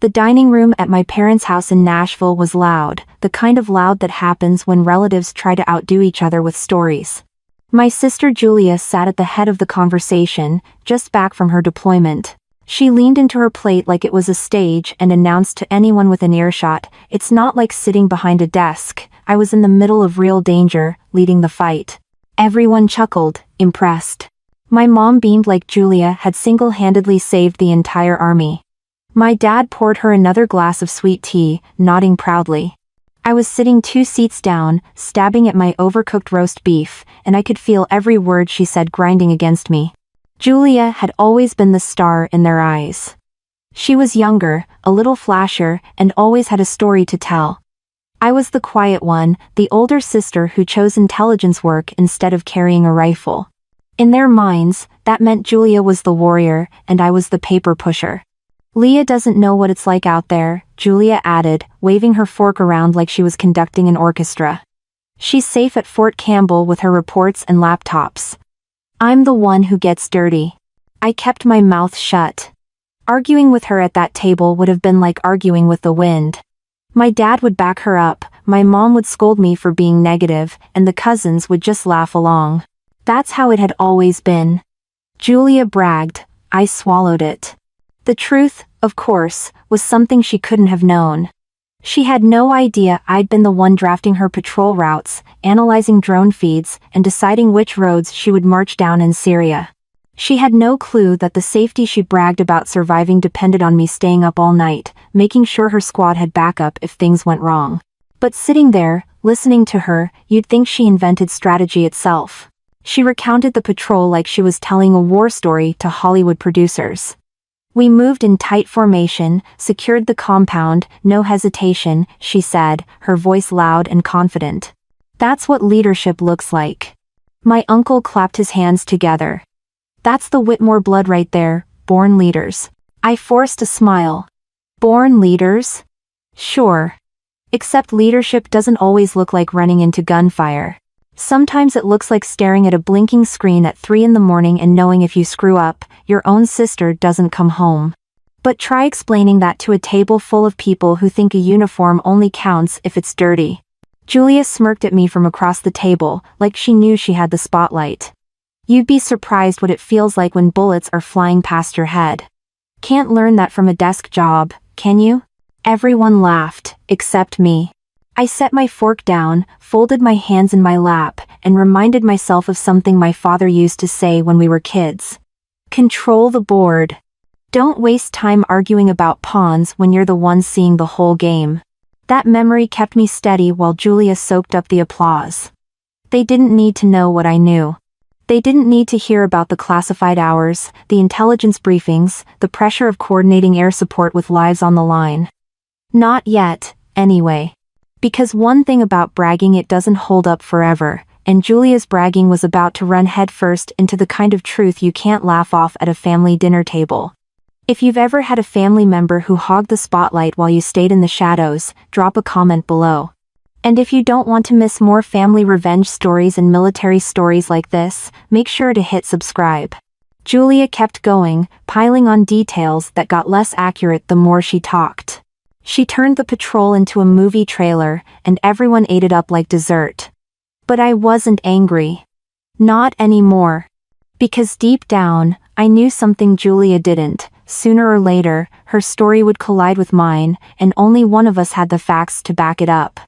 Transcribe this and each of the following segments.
The dining room at my parents' house in Nashville was loud, the kind of loud that happens when relatives try to outdo each other with stories. My sister Julia sat at the head of the conversation, just back from her deployment. She leaned into her plate like it was a stage and announced to anyone within earshot, "It's not like sitting behind a desk. I was in the middle of real danger, leading the fight." Everyone chuckled, impressed. My mom beamed like Julia had single-handedly saved the entire army. My dad poured her another glass of sweet tea, nodding proudly. I was sitting 2 seats down, stabbing at my overcooked roast beef, and I could feel every word she said grinding against me. Julia had always been the star in their eyes. She was younger, a little flasher, and always had a story to tell. I was the quiet one, the older sister who chose intelligence work instead of carrying a rifle. In their minds, that meant Julia was the warrior, and I was the paper pusher. "Leah doesn't know what it's like out there," Julia added, waving her fork around like she was conducting an orchestra. "She's safe at Fort Campbell with her reports and laptops. I'm the one who gets dirty." I kept my mouth shut. Arguing with her at that table would have been like arguing with the wind. My dad would back her up, my mom would scold me for being negative, and the cousins would just laugh along. That's how it had always been. Julia bragged. I swallowed it. The truth, of course, was something she couldn't have known. She had no idea I'd been the one drafting her patrol routes, analyzing drone feeds, and deciding which roads she would march down in Syria. She had no clue that the safety she bragged about surviving depended on me staying up all night, making sure her squad had backup if things went wrong. But sitting there, listening to her, you'd think she invented strategy itself. She recounted the patrol like she was telling a war story to Hollywood producers. "We moved in tight formation, secured the compound, no hesitation," she said, her voice loud and confident. "That's what leadership looks like." My uncle clapped his hands together. "That's the Whitmore blood right there, born leaders." I forced a smile. Born leaders? Sure. Except leadership doesn't always look like running into gunfire. Sometimes it looks like staring at a blinking screen at 3 in the morning and knowing if you screw up, your own sister doesn't come home. But try explaining that to a table full of people who think a uniform only counts if it's dirty. Julia smirked at me from across the table, like she knew she had the spotlight. "You'd be surprised what it feels like when bullets are flying past your head. Can't learn that from a desk job, can you?" Everyone laughed, except me. I set my fork down, folded my hands in my lap, and reminded myself of something my father used to say when we were kids. Control the board. Don't waste time arguing about pawns when you're the one seeing the whole game. That memory kept me steady while Julia soaked up the applause. They didn't need to know what I knew. They didn't need to hear about the classified hours, the intelligence briefings, the pressure of coordinating air support with lives on the line. Not yet, anyway. Because one thing about bragging, it doesn't hold up forever, and Julia's bragging was about to run headfirst into the kind of truth you can't laugh off at a family dinner table. If you've ever had a family member who hogged the spotlight while you stayed in the shadows, drop a comment below. And if you don't want to miss more family revenge stories and military stories like this, make sure to hit subscribe. Julia kept going, piling on details that got less accurate the more she talked. She turned the patrol into a movie trailer, and everyone ate it up like dessert. But I wasn't angry. Not anymore. Because deep down, I knew something Julia didn't. Sooner or later, her story would collide with mine, and only one of us had the facts to back it up.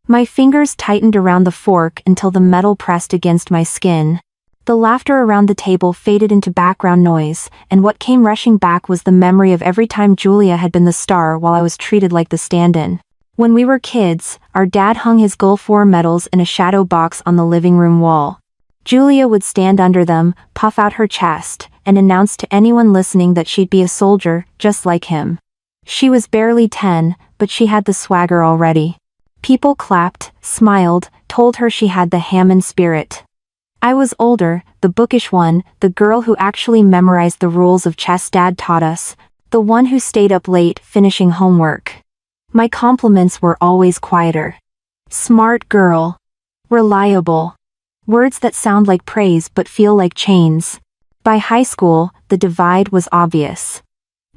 My fingers tightened around the fork until the metal pressed against my skin. The laughter around the table faded into background noise, and what came rushing back was the memory of every time Julia had been the star while I was treated like the stand-in. When we were kids, our dad hung his Gulf War medals in a shadow box on the living room wall. Julia would stand under them, puff out her chest, and announce to anyone listening that she'd be a soldier, just like him. She was barely 10, but she had the swagger already. People clapped, smiled, told her she had the Hammond spirit. I was older, the bookish one, the girl who actually memorized the rules of chess Dad taught us, the one who stayed up late finishing homework. My compliments were always quieter. Smart girl. Reliable. Words that sound like praise but feel like chains. By high school, the divide was obvious.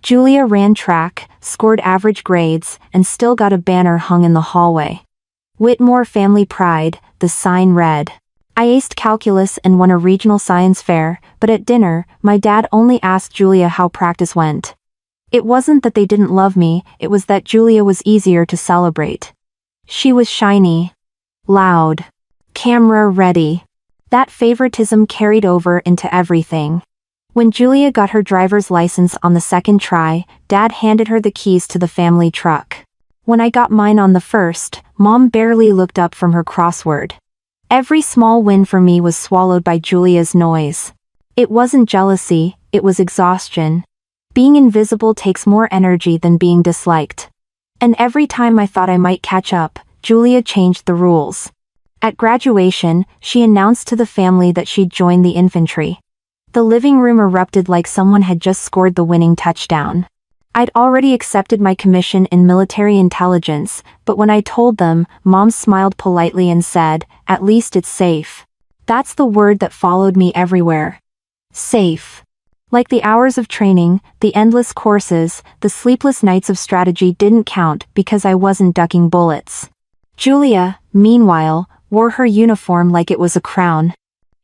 Julia ran track, scored average grades, and still got a banner hung in the hallway. Whitmore Family Pride, the sign read. I aced calculus and won a regional science fair, but at dinner, my dad only asked Julia how practice went. It wasn't that they didn't love me, it was that Julia was easier to celebrate. She was shiny, loud, camera ready. That favoritism carried over into everything. When Julia got her driver's license on the second try, Dad handed her the keys to the family truck. When I got mine on the first, Mom barely looked up from her crossword. Every small win for me was swallowed by Julia's noise. It wasn't jealousy, it was exhaustion. Being invisible takes more energy than being disliked. And every time I thought I might catch up, Julia changed the rules. At graduation, she announced to the family that she'd joined the infantry. The living room erupted like someone had just scored the winning touchdown. I'd already accepted my commission in military intelligence, but when I told them, Mom smiled politely and said, "At least it's safe." That's the word that followed me everywhere. Safe. Like the hours of training, the endless courses, the sleepless nights of strategy didn't count because I wasn't ducking bullets. Julia, meanwhile, wore her uniform like it was a crown.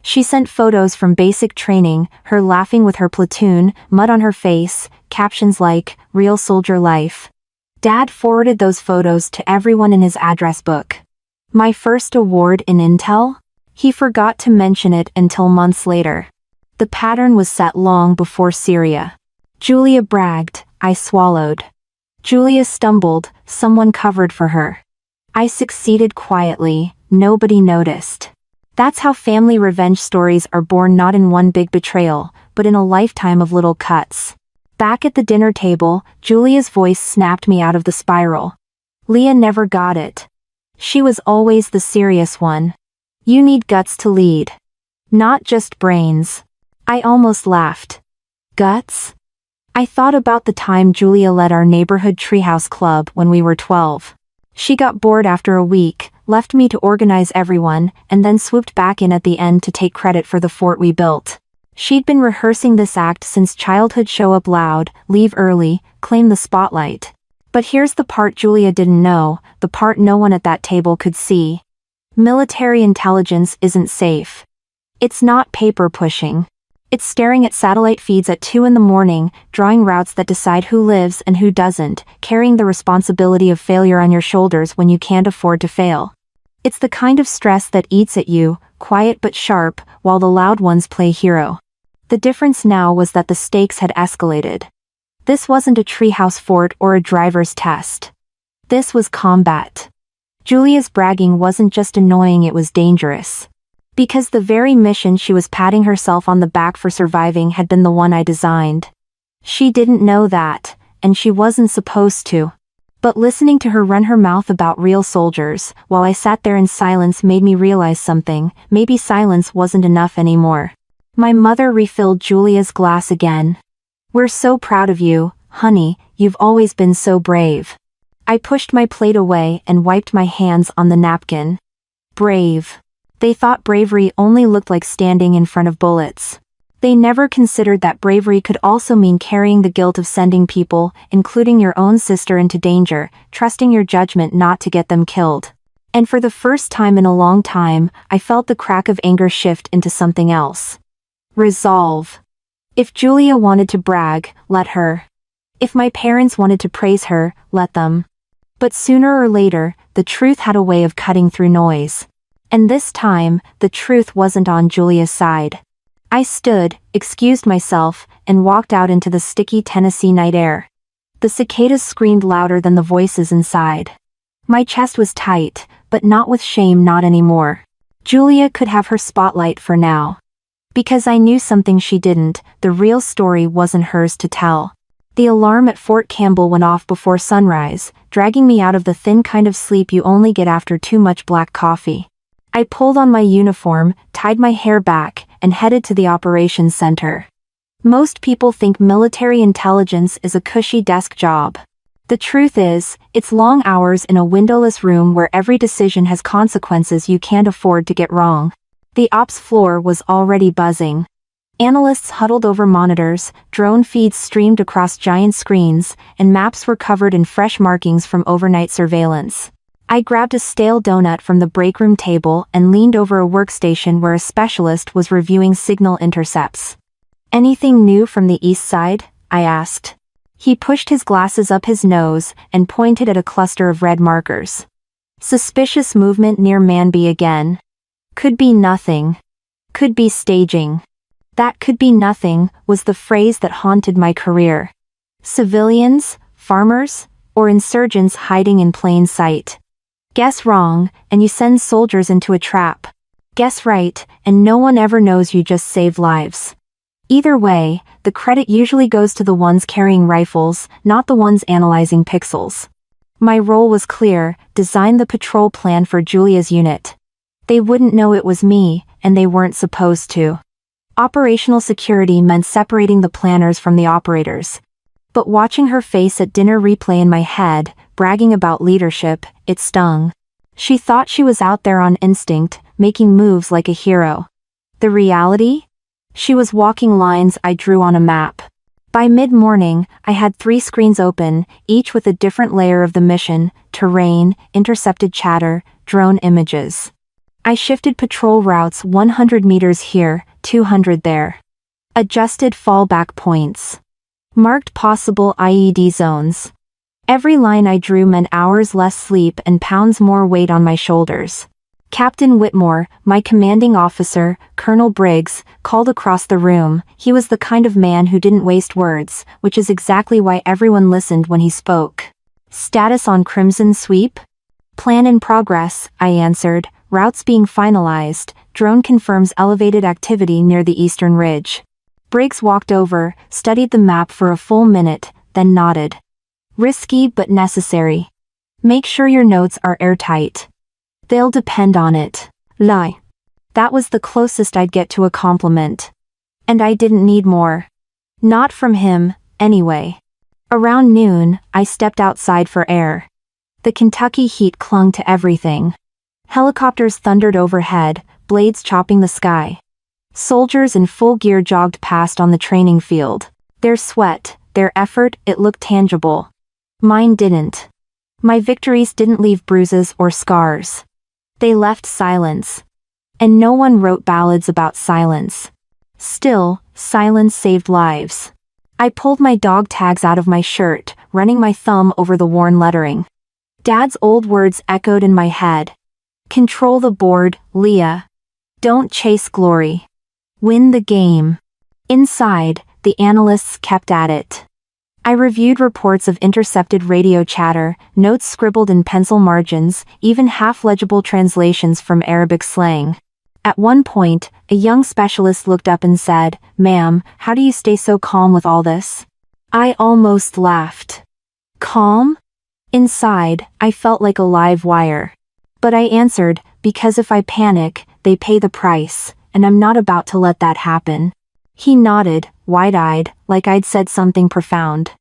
She sent photos from basic training, her laughing with her platoon, mud on her face, captions like, "Real soldier life." Dad forwarded those photos to everyone in his address book. My first award in Intel? He forgot to mention it until months later. The pattern was set long before Syria. Julia bragged, I swallowed. Julia stumbled, someone covered for her. I succeeded quietly, nobody noticed. That's how family revenge stories are born, not in one big betrayal, but in a lifetime of little cuts. Back at the dinner table, Julia's voice snapped me out of the spiral. Leah never got it. She was always the serious one. You need guts to lead. Not just brains. I almost laughed. Guts? I thought about the time Julia led our neighborhood treehouse club when we were 12. She got bored after a week, left me to organize everyone, and then swooped back in at the end to take credit for the fort we built. She'd been rehearsing this act since childhood. Show up loud, leave early, claim the spotlight. But here's the part Julia didn't know, the part no one at that table could see. Military intelligence isn't safe. It's not paper pushing. It's staring at satellite feeds at 2 in the morning, drawing routes that decide who lives and who doesn't, carrying the responsibility of failure on your shoulders when you can't afford to fail. It's the kind of stress that eats at you, quiet but sharp, while the loud ones play hero. The difference now was that the stakes had escalated. This wasn't a treehouse fort or a driver's test. This was combat. Julia's bragging wasn't just annoying, it was dangerous. Because the very mission she was patting herself on the back for surviving had been the one I designed. She didn't know that, and she wasn't supposed to. But listening to her run her mouth about real soldiers, while I sat there in silence, made me realize something. Maybe silence wasn't enough anymore. My mother refilled Julia's glass again. We're so proud of you, honey, you've always been so brave. I pushed my plate away and wiped my hands on the napkin. Brave. They thought bravery only looked like standing in front of bullets. They never considered that bravery could also mean carrying the guilt of sending people, including your own sister, into danger, trusting your judgment not to get them killed. And for the first time in a long time, I felt the crack of anger shift into something else. Resolve. If Julia wanted to brag, let her. If my parents wanted to praise her, let them. But sooner or later, the truth had a way of cutting through noise. And this time, the truth wasn't on Julia's side. I stood, excused myself, and walked out into the sticky Tennessee night air. The cicadas screamed louder than the voices inside. My chest was tight, but not with shame, not anymore. Julia could have her spotlight for now. Because I knew something she didn't, the real story wasn't hers to tell. The alarm at Fort Campbell went off before sunrise, dragging me out of the thin kind of sleep you only get after too much black coffee. I pulled on my uniform, tied my hair back, and headed to the operations center. Most people think military intelligence is a cushy desk job. The truth is, it's long hours in a windowless room where every decision has consequences you can't afford to get wrong. The ops floor was already buzzing. Analysts huddled over monitors, drone feeds streamed across giant screens, and maps were covered in fresh markings from overnight surveillance. I grabbed a stale donut from the break room table and leaned over a workstation where a specialist was reviewing signal intercepts. "Anything new from the east side?" I asked. He pushed his glasses up his nose and pointed at a cluster of red markers. "Suspicious movement near Manby again. Could be nothing. Could be staging." That "could be nothing" was the phrase that haunted my career. Civilians, farmers, or insurgents hiding in plain sight. Guess wrong, and you send soldiers into a trap. Guess right, and no one ever knows you just saved lives. Either way, the credit usually goes to the ones carrying rifles, not the ones analyzing pixels. My role was clear: design the patrol plan for Julia's unit. They wouldn't know it was me, and they weren't supposed to. Operational security meant separating the planners from the operators. But watching her face at dinner replay in my head, bragging about leadership, it stung. She thought she was out there on instinct, making moves like a hero. The reality? She was walking lines I drew on a map. By mid-morning, I had 3 screens open, each with a different layer of the mission: terrain, intercepted chatter, drone images. I shifted patrol routes 100 meters here, 200 there. Adjusted fallback points. Marked possible IED zones. Every line I drew meant hours less sleep and pounds more weight on my shoulders. Captain Whitmore, my commanding officer, Colonel Briggs, called across the room. He was the kind of man who didn't waste words, which is exactly why everyone listened when he spoke. "Status on Crimson Sweep?" "Plan in progress," I answered. "Routes being finalized. Drone confirms elevated activity near the eastern ridge." Briggs walked over, studied the map for a full minute, then nodded. "Risky but necessary. Make sure your notes are airtight. They'll depend on it." Lie. That was the closest I'd get to a compliment. And I didn't need more. Not from him, anyway. Around noon, I stepped outside for air. The Kentucky heat clung to everything. Helicopters thundered overhead, blades chopping the sky. Soldiers in full gear jogged past on the training field. Their sweat, their effort, it looked tangible. Mine didn't. My victories didn't leave bruises or scars. They left silence. And no one wrote ballads about silence. Still, silence saved lives. I pulled my dog tags out of my shirt, running my thumb over the worn lettering. Dad's old words echoed in my head. "Control the board, Leah. Don't chase glory. Win the game." Inside, the analysts kept at it. I reviewed reports of intercepted radio chatter, notes scribbled in pencil margins, even half-legible translations from Arabic slang. At one point, a young specialist looked up and said, "Ma'am, how do you stay so calm with all this?" I almost laughed. Calm? Inside, I felt like a live wire. But I answered, "Because if I panic, they pay the price, and I'm not about to let that happen." He nodded, wide-eyed, like I'd said something profound.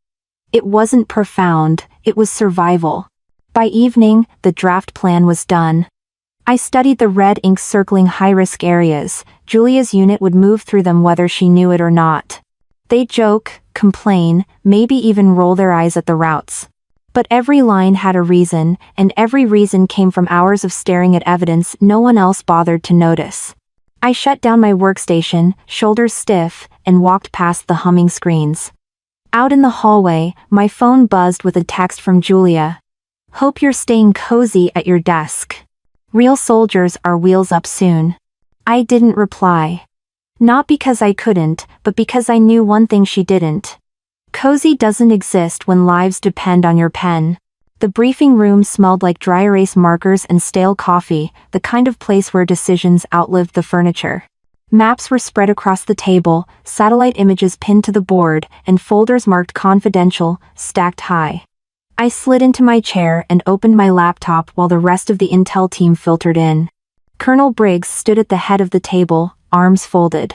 It wasn't profound, it was survival. By evening, the draft plan was done. I studied the red ink circling high-risk areas. Julia's unit would move through them whether she knew it or not. They'd joke, complain, maybe even roll their eyes at the routes. But every line had a reason, and every reason came from hours of staring at evidence no one else bothered to notice. I shut down my workstation, shoulders stiff, and walked past the humming screens. Out in the hallway, my phone buzzed with a text from Julia. "Hope you're staying cozy at your desk. Real soldiers are wheels up soon." I didn't reply. Not because I couldn't, but because I knew one thing she didn't. Cozy doesn't exist when lives depend on your pen. The briefing room smelled like dry erase markers and stale coffee, the kind of place where decisions outlived the furniture. Maps were spread across the table, satellite images pinned to the board, and folders marked confidential, stacked high. I slid into my chair and opened my laptop while the rest of the intel team filtered in. Colonel Briggs stood at the head of the table, arms folded.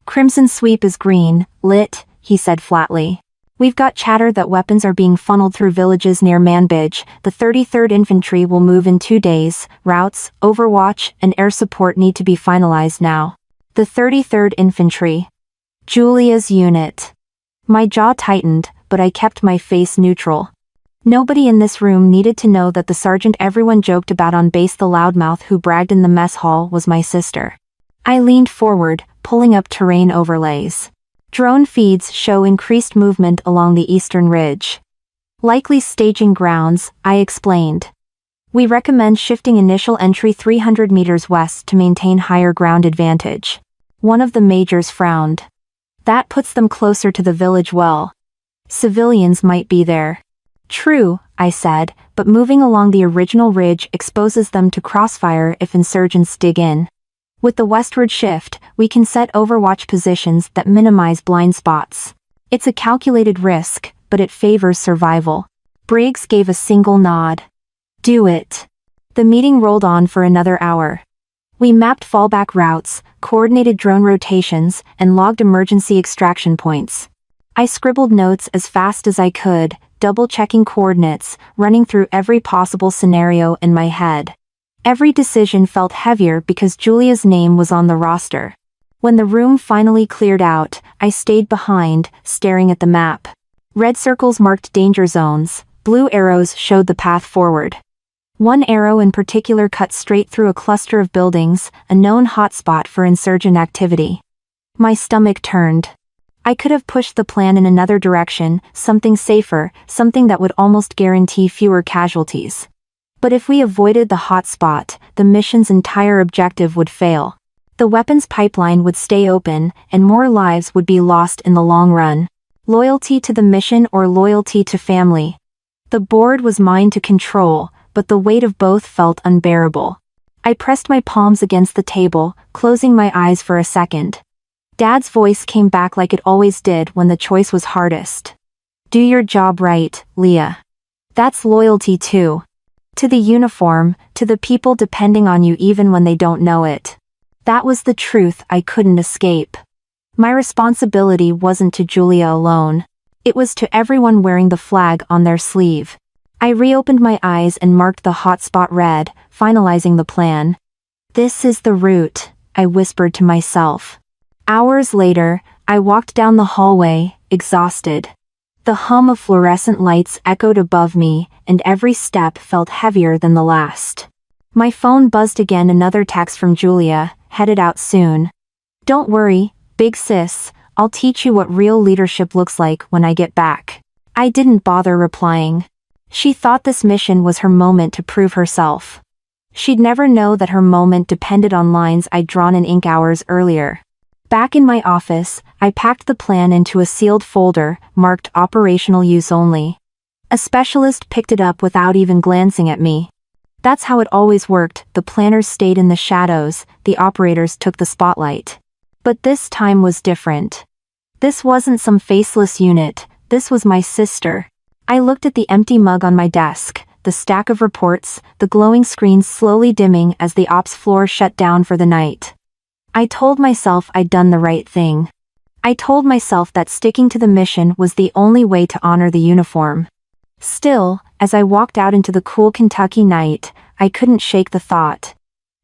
"Crimson Sweep is green, lit," he said flatly. "We've got chatter that weapons are being funneled through villages near Manbij. The 33rd Infantry will move in 2 days. Routes, overwatch, and air support need to be finalized now." The 33rd Infantry. Julia's unit. My jaw tightened, but I kept my face neutral. Nobody in this room needed to know that the sergeant everyone joked about on base, the loudmouth who bragged in the mess hall, was my sister. I leaned forward, pulling up terrain overlays. Drone feeds show increased movement along the eastern ridge. Likely staging grounds, I explained. We recommend shifting initial entry 300 meters west to maintain higher ground advantage. One of the majors frowned. That puts them closer to the village well. Civilians might be there. True, I said, but moving along the original ridge exposes them to crossfire if insurgents dig in. With the westward shift, we can set overwatch positions that minimize blind spots. It's a calculated risk, but it favors survival. Briggs gave a single nod. Do it. The meeting rolled on for another hour. We mapped fallback routes, coordinated drone rotations, and logged emergency extraction points. I scribbled notes as fast as I could, double-checking coordinates, running through every possible scenario in my head. Every decision felt heavier because Julia's name was on the roster. When the room finally cleared out, I stayed behind, staring at the map. Red circles marked danger zones, blue arrows showed the path forward. One arrow in particular cut straight through a cluster of buildings, a known hotspot for insurgent activity. My stomach turned. I could have pushed the plan in another direction, something safer, something that would almost guarantee fewer casualties. But if we avoided the hotspot, the mission's entire objective would fail. The weapons pipeline would stay open, and more lives would be lost in the long run. Loyalty to the mission or loyalty to family? The board was mine to control, but the weight of both felt unbearable. I pressed my palms against the table, closing my eyes for a second. Dad's voice came back like it always did when the choice was hardest. Do your job right, Leah. That's loyalty too. To the uniform, to the people depending on you even when they don't know it. That was the truth I couldn't escape. My responsibility wasn't to Julia alone. It was to everyone wearing the flag on their sleeve. I reopened my eyes and marked the hotspot red, finalizing the plan. This is the route, I whispered to myself. Hours later, I walked down the hallway, exhausted. The hum of fluorescent lights echoed above me, and every step felt heavier than the last. My phone buzzed again, another text from Julia, headed out soon. Don't worry, big sis, I'll teach you what real leadership looks like when I get back. I didn't bother replying. She thought this mission was her moment to prove herself. She'd never know that her moment depended on lines I'd drawn in ink hours earlier. Back in my office, I packed the plan into a sealed folder, marked operational use only. A specialist picked it up without even glancing at me. That's how it always worked, the planners stayed in the shadows, the operators took the spotlight. But this time was different. This wasn't some faceless unit, this was my sister. I looked at the empty mug on my desk, the stack of reports, the glowing screens slowly dimming as the ops floor shut down for the night. I told myself I'd done the right thing. I told myself that sticking to the mission was the only way to honor the uniform. Still, as I walked out into the cool Kentucky night, I couldn't shake the thought.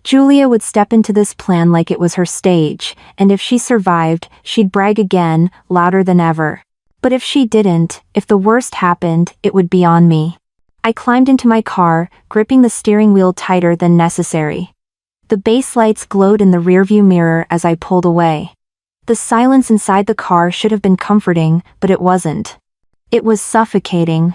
Julia would step into this plan like it was her stage, and if she survived, she'd brag again, louder than ever. But if she didn't, if the worst happened, it would be on me. I climbed into my car, gripping the steering wheel tighter than necessary. The base lights glowed in the rearview mirror as I pulled away. The silence inside the car should have been comforting, but it wasn't. It was suffocating.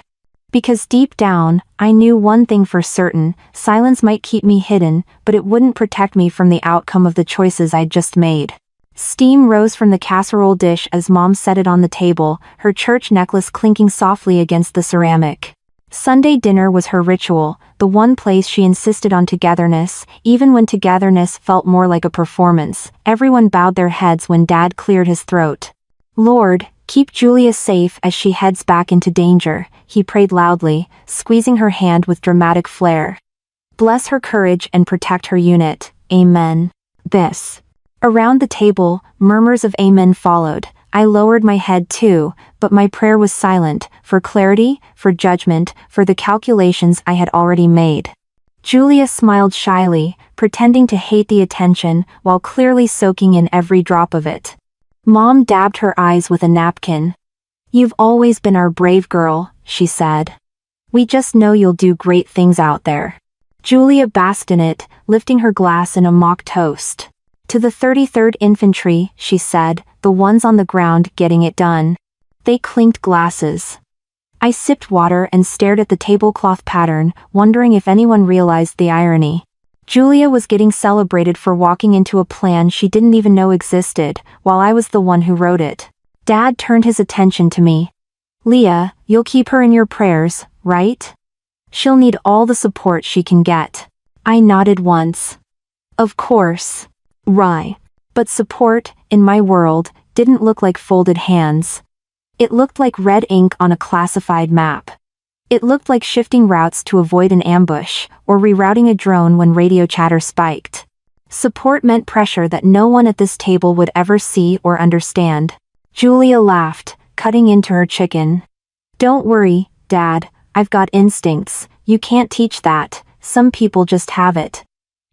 Because deep down, I knew one thing for certain, silence might keep me hidden, but it wouldn't protect me from the outcome of the choices I'd just made. Steam rose from the casserole dish as Mom set it on the table, her church necklace clinking softly against the ceramic. Sunday dinner was her ritual, the one place she insisted on togetherness, even when togetherness felt more like a performance. Everyone bowed their heads when Dad cleared his throat. Lord, keep Julia safe as she heads back into danger, he prayed loudly, squeezing her hand with dramatic flair. Bless her courage and protect her unit, amen. This. Around the table, murmurs of amen followed. I lowered my head too, but my prayer was silent, for clarity, for judgment, for the calculations I had already made. Julia smiled shyly, pretending to hate the attention, while clearly soaking in every drop of it. Mom dabbed her eyes with a napkin. "You've always been our brave girl," she said. "We just know you'll do great things out there." Julia basked in it, lifting her glass in a mock toast. "To the 33rd Infantry," she said, "the ones on the ground getting it done." They clinked glasses. I sipped water and stared at the tablecloth pattern, wondering if anyone realized the irony. Julia was getting celebrated for walking into a plan she didn't even know existed, while I was the one who wrote it. Dad turned his attention to me. "Leah, you'll keep her in your prayers, right? She'll need all the support she can get." I nodded once. "Of course. Right." But support, in my world, didn't look like folded hands. It looked like red ink on a classified map. It looked like shifting routes to avoid an ambush, or rerouting a drone when radio chatter spiked. Support meant pressure that no one at this table would ever see or understand. Julia laughed, cutting into her chicken. "Don't worry, Dad, I've got instincts. You can't teach that, some people just have it."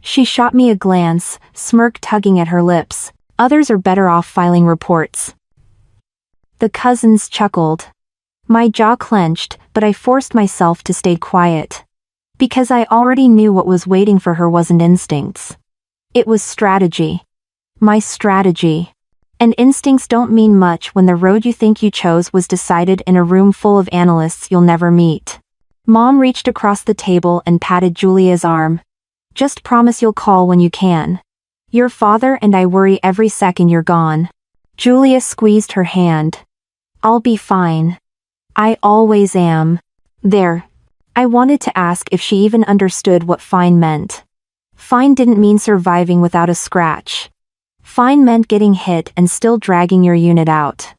She shot me a glance, smirk tugging at her lips. "Others are better off filing reports." The cousins chuckled. My jaw clenched, but I forced myself to stay quiet. Because I already knew what was waiting for her wasn't instincts. It was strategy. My strategy. And instincts don't mean much when the road you think you chose was decided in a room full of analysts you'll never meet. Mom reached across the table and patted Julia's arm. "Just promise you'll call when you can. Your father and I worry every second you're gone." Julia squeezed her hand. "I'll be fine. I always am." There. I wanted to ask if she even understood what fine meant. Fine didn't mean surviving without a scratch. Fine meant getting hit and still dragging your unit out.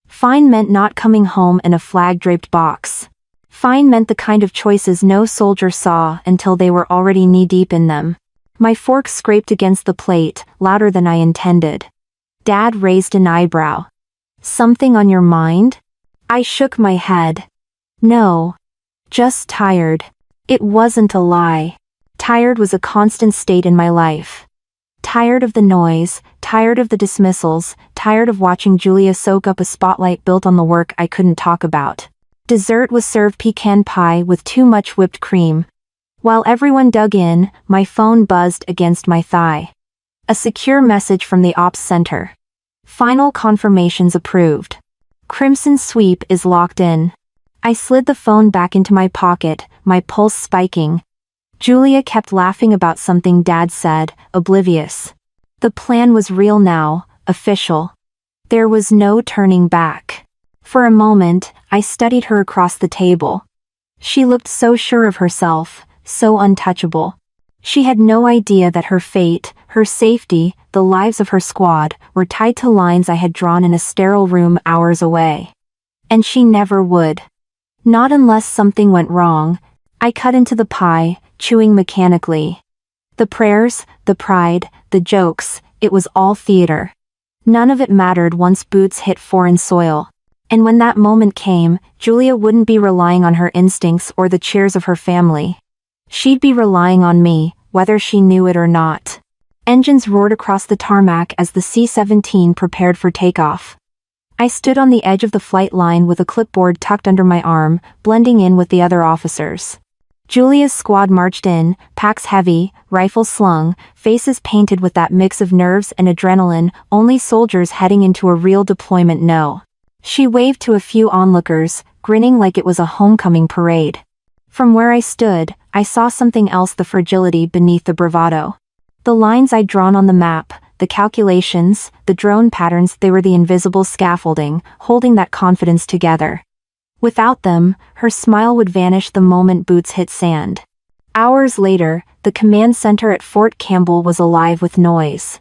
Fine meant not coming home in a flag-draped box. Fine meant the kind of choices no soldier saw until they were already knee-deep in them. My fork scraped against the plate, louder than I intended. Dad raised an eyebrow. "Something on your mind?" I shook my head. "No. Just tired." It wasn't a lie. Tired was a constant state in my life. Tired of the noise, tired of the dismissals, tired of watching Julia soak up a spotlight built on the work I couldn't talk about. Dessert was served pecan pie with too much whipped cream. While everyone dug in, my phone buzzed against my thigh. A secure message from the ops center. "Final confirmations approved. Crimson Sweep is locked in." I slid the phone back into my pocket, my pulse spiking. Julia kept laughing about something Dad said, oblivious. The plan was real now, official. There was no turning back. For a moment, I studied her across the table. She looked so sure of herself, so untouchable. She had no idea that her fate, her safety, the lives of her squad, were tied to lines I had drawn in a sterile room hours away. And she never would. Not unless something went wrong. I cut into the pie, chewing mechanically. The prayers, the pride, the jokes, it was all theater. None of it mattered once boots hit foreign soil. And when that moment came, Julia wouldn't be relying on her instincts or the cheers of her family. She'd be relying on me, whether she knew it or not. Engines roared across the tarmac as the C-17 prepared for takeoff. I stood on the edge of the flight line with a clipboard tucked under my arm, blending in with the other officers. Julia's squad marched in, packs heavy, rifles slung, faces painted with that mix of nerves and adrenaline only soldiers heading into a real deployment know. She waved to a few onlookers, grinning like it was a homecoming parade. From where I stood, I saw something else: the fragility beneath the bravado. The lines I'd drawn on the map, the calculations, the drone patterns, they were the invisible scaffolding, holding that confidence together. Without them, her smile would vanish the moment boots hit sand. Hours later, the command center at Fort Campbell was alive with noise.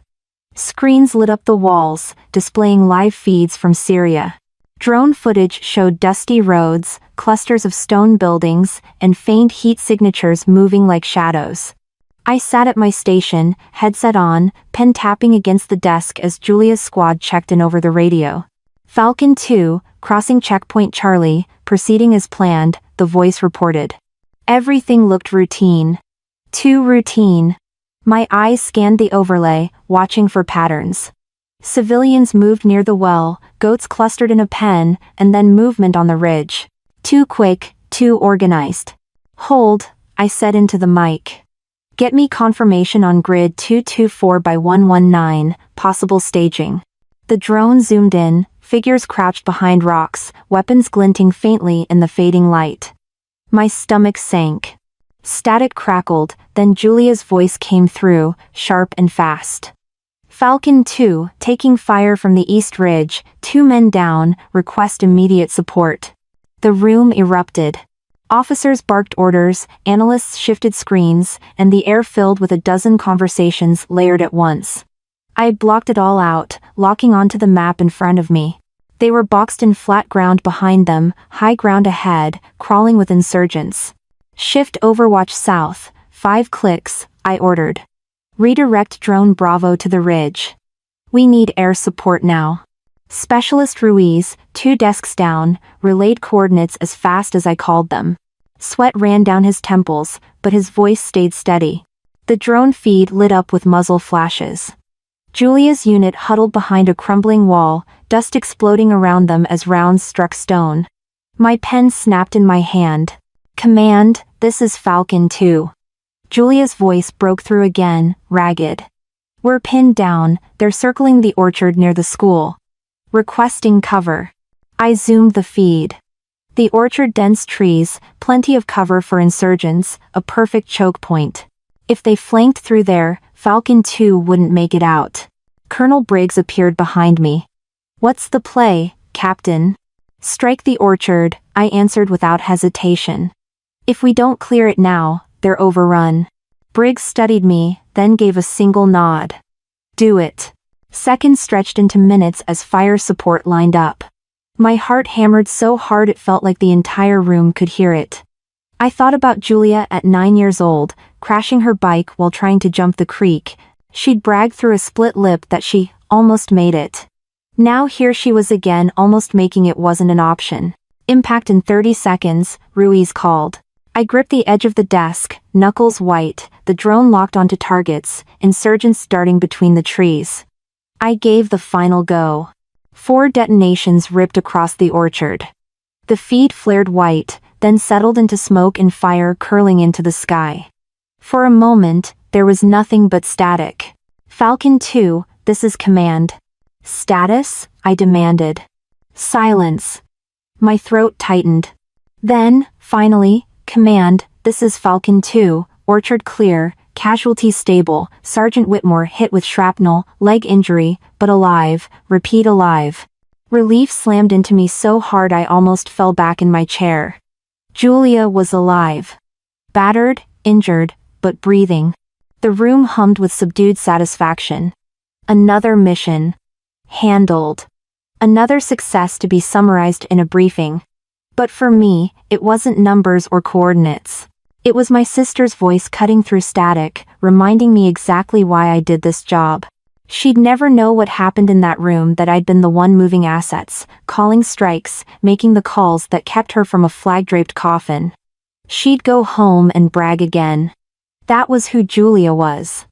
Screens lit up the walls, displaying live feeds from Syria. Drone footage showed dusty roads, clusters of stone buildings, and faint heat signatures moving like shadows. I sat at my station, headset on, pen tapping against the desk as Julia's squad checked in over the radio. "Falcon 2, crossing checkpoint Charlie, proceeding as planned," the voice reported. Everything looked routine. Too routine. My eyes scanned the overlay, watching for patterns. Civilians moved near the well, goats clustered in a pen, and then movement on the ridge. Too quick, too organized. Hold, I said into the mic. Get me confirmation on grid 224 by 119, possible staging. The drone zoomed in, figures crouched behind rocks, weapons glinting faintly in the fading light. My stomach sank. Static crackled, then Julia's voice came through, sharp and fast. Falcon 2, taking fire from the East Ridge, 2 men down, request immediate support. The room erupted. Officers barked orders, analysts shifted screens, and the air filled with a dozen conversations layered at once. I had blocked it all out, locking onto the map in front of me. They were boxed in flat ground behind them, high ground ahead, crawling with insurgents. Shift Overwatch South, 5 clicks, I ordered. Redirect Drone Bravo to the ridge. We need air support now. Specialist Ruiz, 2 desks down, relayed coordinates as fast as I called them. Sweat ran down his temples, but his voice stayed steady. The drone feed lit up with muzzle flashes. Julia's unit huddled behind a crumbling wall, dust exploding around them as rounds struck stone. My pen snapped in my hand. Command, this is Falcon 2. Julia's voice broke through again, ragged. We're pinned down, they're circling the orchard near the school. Requesting cover. I zoomed the feed. The orchard dense trees, plenty of cover for insurgents, a perfect choke point. If they flanked through there, Falcon 2 wouldn't make it out. Colonel Briggs appeared behind me. What's the play, Captain? Strike the orchard, I answered without hesitation. If we don't clear it now, they're overrun. Briggs studied me, then gave a single nod. Do it. Seconds stretched into minutes as fire support lined up. My heart hammered so hard it felt like the entire room could hear it. I thought about Julia at 9 years old, crashing her bike while trying to jump the creek. She'd bragged through a split lip that she almost made it. Now here she was again, almost making it wasn't an option. Impact in 30 seconds, Ruiz called. I gripped the edge of the desk, knuckles white, the drone locked onto targets, insurgents darting between the trees. I gave the final go. 4 detonations ripped across the orchard. The feed flared white, then settled into smoke and fire curling into the sky. For a moment, there was nothing but static. Falcon 2, this is command. Status? I demanded. Silence. My throat tightened. Then, finally, command, this is Falcon 2, orchard clear, casualty stable, Sergeant Whitmore hit with shrapnel, leg injury, but alive, repeat alive. Relief slammed into me so hard I almost fell back in my chair. Julia was alive. Battered, injured, but breathing. The room hummed with subdued satisfaction. Another mission. Handled. Another success to be summarized in a briefing. But for me, it wasn't numbers or coordinates. It was my sister's voice cutting through static, reminding me exactly why I did this job. She'd never know what happened in that room, that I'd been the one moving assets, calling strikes, making the calls that kept her from a flag-draped coffin. She'd go home and brag again. That was who Julia was.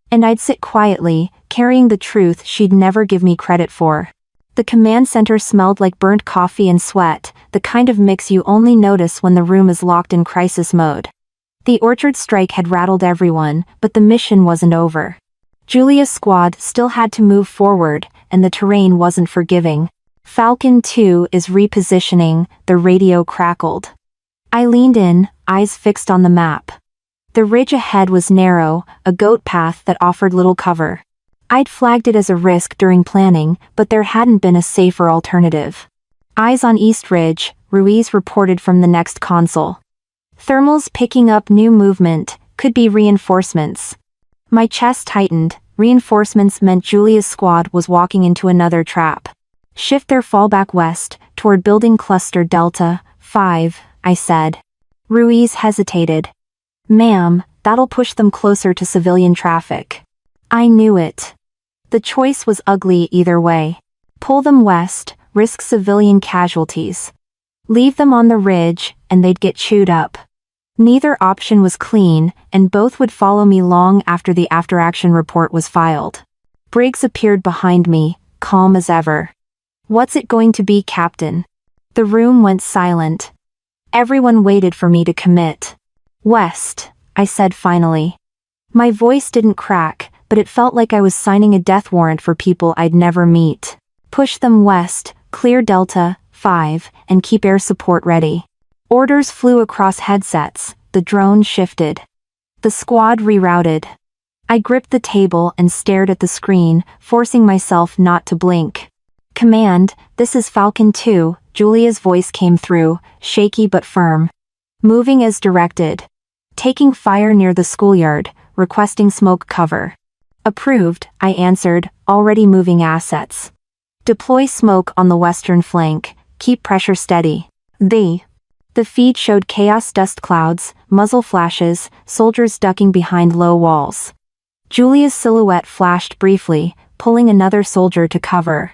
And I'd sit quietly, carrying the truth she'd never give me credit for. The command center smelled like burnt coffee and sweat, the kind of mix you only notice when the room is locked in crisis mode. The orchard strike had rattled everyone, but the mission wasn't over. Julia's squad still had to move forward, and the terrain wasn't forgiving. Falcon 2 is repositioning, the radio crackled. I leaned in, eyes fixed on the map. The ridge ahead was narrow, a goat path that offered little cover. I'd flagged it as a risk during planning, but there hadn't been a safer alternative. Eyes on East Ridge, Ruiz reported from the next console. Thermals picking up new movement, could be reinforcements. My chest tightened, reinforcements meant Julia's squad was walking into another trap. Shift their fallback west, toward building cluster Delta 5, I said. Ruiz hesitated. Ma'am, that'll push them closer to civilian traffic. I knew it. The choice was ugly either way. Pull them west, risk civilian casualties. Leave them on the ridge, and they'd get chewed up. Neither option was clean, and both would follow me long after the after-action report was filed. Briggs appeared behind me, calm as ever. "What's it going to be, Captain?" The room went silent. Everyone waited for me to commit. "West," I said finally. My voice didn't crack, but it felt like I was signing a death warrant for people I'd never meet. "Push them west, clear Delta 5, and keep air support ready." Orders flew across headsets, the drone shifted. The squad rerouted. I gripped the table and stared at the screen, forcing myself not to blink. "Command, this is Falcon 2, Julia's voice came through, shaky but firm. "Moving as directed. Taking fire near the schoolyard, requesting smoke cover." "Approved," I answered, already moving assets. "Deploy smoke on the western flank, keep pressure steady." The feed showed chaos dust clouds, muzzle flashes, soldiers ducking behind low walls. Julia's silhouette flashed briefly, pulling another soldier to cover.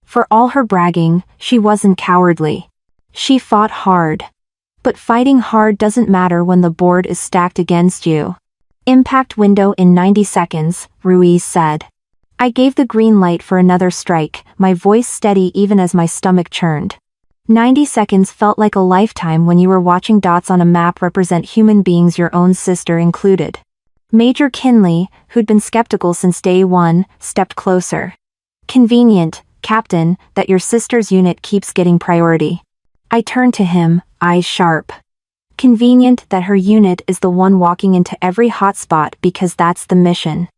For all her bragging, she wasn't cowardly. She fought hard. But fighting hard doesn't matter when the board is stacked against you. "Impact window in 90 seconds, Ruiz said. I gave the green light for another strike, my voice steady even as my stomach churned. 90 seconds felt like a lifetime when you were watching dots on a map represent human beings, your own sister included. Major Kinley, who'd been skeptical since day one, stepped closer. "Convenient, Captain, that your sister's unit keeps getting priority." I turned to him, eyes sharp. "Convenient that her unit is the one walking into every hotspot because that's the mission.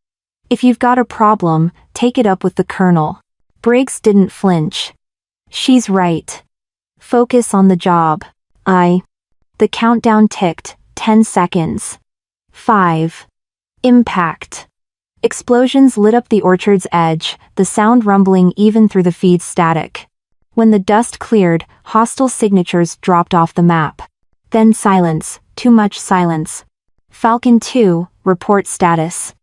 If you've got a problem, take it up with the colonel." Briggs didn't flinch. "She's right. Focus on the job." The countdown ticked, 10 seconds. 5. Impact. Explosions lit up the orchard's edge, the sound rumbling even through the feed's static. When the dust cleared, hostile signatures dropped off the map. Then silence, too much silence. "Falcon 2, report status."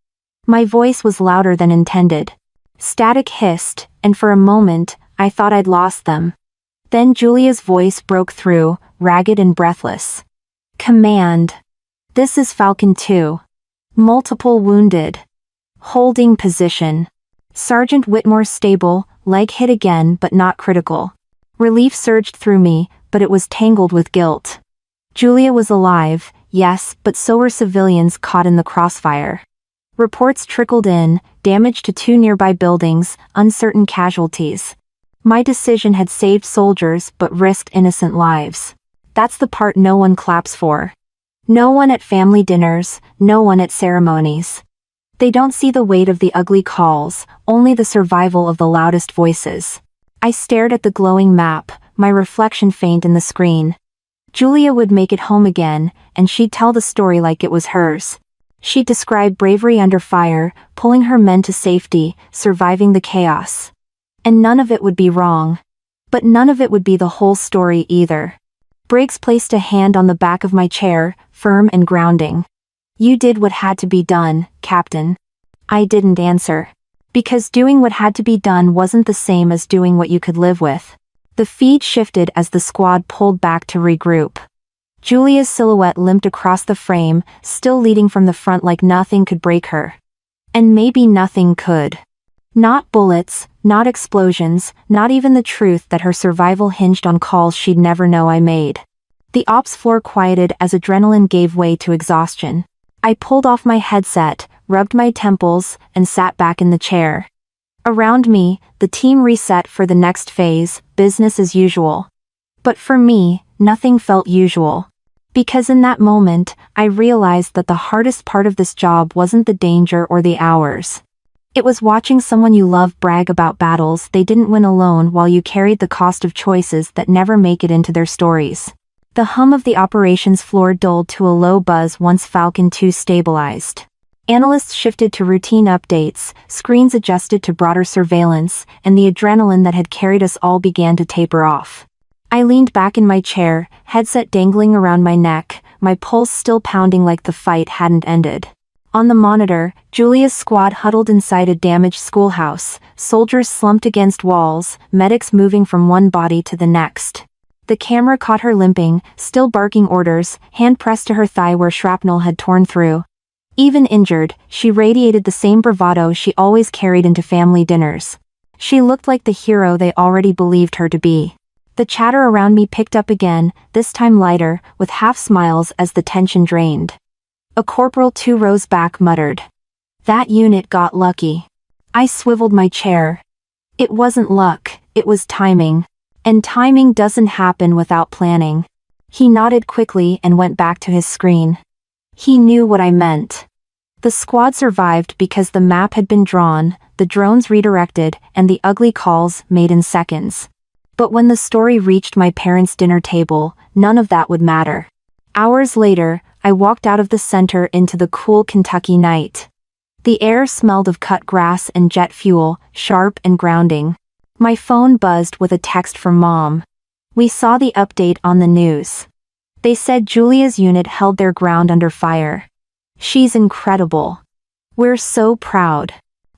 My voice was louder than intended. Static hissed, and for a moment, I thought I'd lost them. Then Julia's voice broke through, ragged and breathless. "Command. This is Falcon 2. Multiple wounded. Holding position. Sergeant Whitmore stable, leg hit again but not critical." Relief surged through me, but it was tangled with guilt. Julia was alive, yes, but so were civilians caught in the crossfire. Reports trickled in, damage to 2 nearby buildings, uncertain casualties. My decision had saved soldiers but risked innocent lives. That's the part no one claps for. No one at family dinners, no one at ceremonies. They don't see the weight of the ugly calls, only the survival of the loudest voices. I stared at the glowing map, my reflection faint in the screen. Julia would make it home again, and she'd tell the story like it was hers. She'd describe bravery under fire, pulling her men to safety, surviving the chaos. And none of it would be wrong. But none of it would be the whole story either. Briggs placed a hand on the back of my chair, firm and grounding. "You did what had to be done, Captain." I didn't answer. Because doing what had to be done wasn't the same as doing what you could live with. The feed shifted as the squad pulled back to regroup. Julia's silhouette limped across the frame, still leading from the front like nothing could break her. And maybe nothing could. Not bullets, not explosions, not even the truth that her survival hinged on calls she'd never know I made. The ops floor quieted as adrenaline gave way to exhaustion. I pulled off my headset, rubbed my temples, and sat back in the chair. Around me, the team reset for the next phase, business as usual. But for me, nothing felt usual. Because in that moment, I realized that the hardest part of this job wasn't the danger or the hours. It was watching someone you love brag about battles they didn't win alone while you carried the cost of choices that never make it into their stories. The hum of the operations floor dulled to a low buzz once Falcon 2 stabilized. Analysts shifted to routine updates, screens adjusted to broader surveillance, and the adrenaline that had carried us all began to taper off. I leaned back in my chair, headset dangling around my neck, my pulse still pounding like the fight hadn't ended. On the monitor, Julia's squad huddled inside a damaged schoolhouse, soldiers slumped against walls, medics moving from one body to the next. The camera caught her limping, still barking orders, hand pressed to her thigh where shrapnel had torn through. Even injured, she radiated the same bravado she always carried into family dinners. She looked like the hero they already believed her to be. The chatter around me picked up again, this time lighter, with half smiles as the tension drained. A corporal 2 rows back muttered. That unit got lucky. I swiveled my chair. It wasn't luck, it was timing. And timing doesn't happen without planning. He nodded quickly and went back to his screen. He knew what I meant. The squad survived because the map had been drawn, the drones redirected, and the ugly calls made in seconds. But when the story reached my parents' dinner table, none of that would matter. Hours later, I walked out of the center into the cool Kentucky night. The air smelled of cut grass and jet fuel, sharp and grounding. My phone buzzed with a text from Mom. We saw the update on the news. They said Julia's unit held their ground under fire. She's incredible. We're so proud.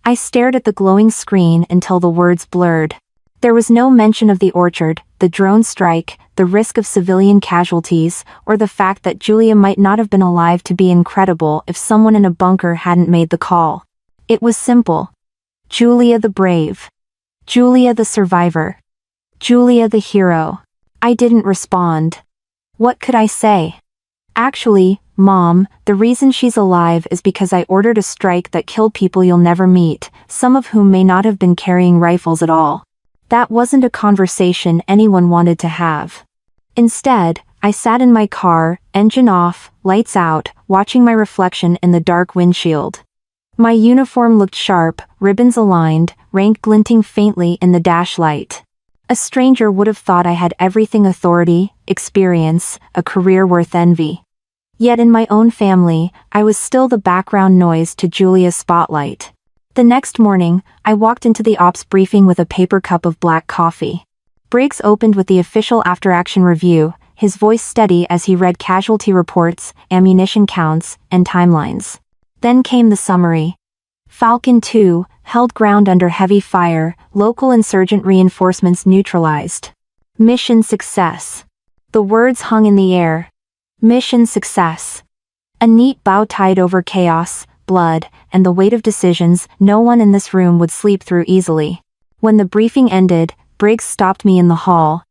I stared at the glowing screen until the words blurred. There was no mention of the orchard, the drone strike, the risk of civilian casualties, or the fact that Julia might not have been alive to be incredible if someone in a bunker hadn't made the call. It was simple. Julia the brave. Julia the survivor. Julia the hero. I didn't respond. What could I say? Actually, Mom, the reason she's alive is because I ordered a strike that killed people you'll never meet, some of whom may not have been carrying rifles at all. That wasn't a conversation anyone wanted to have. Instead, I sat in my car, engine off, lights out, watching my reflection in the dark windshield. My uniform looked sharp, ribbons aligned, rank glinting faintly in the dash light. A stranger would have thought I had everything: authority, experience, a career worth envy. Yet in my own family, I was still the background noise to Julia's spotlight. The next morning, I walked into the ops briefing with a paper cup of black coffee. Briggs opened with the official after-action review, his voice steady as he read casualty reports, ammunition counts, and timelines. Then came the summary. Falcon 2, held ground under heavy fire, local insurgent reinforcements neutralized. Mission success. The words hung in the air. Mission success. A neat bow tied over chaos, blood, and the weight of decisions no one in this room would sleep through easily. When the briefing ended, Briggs stopped me in the hall.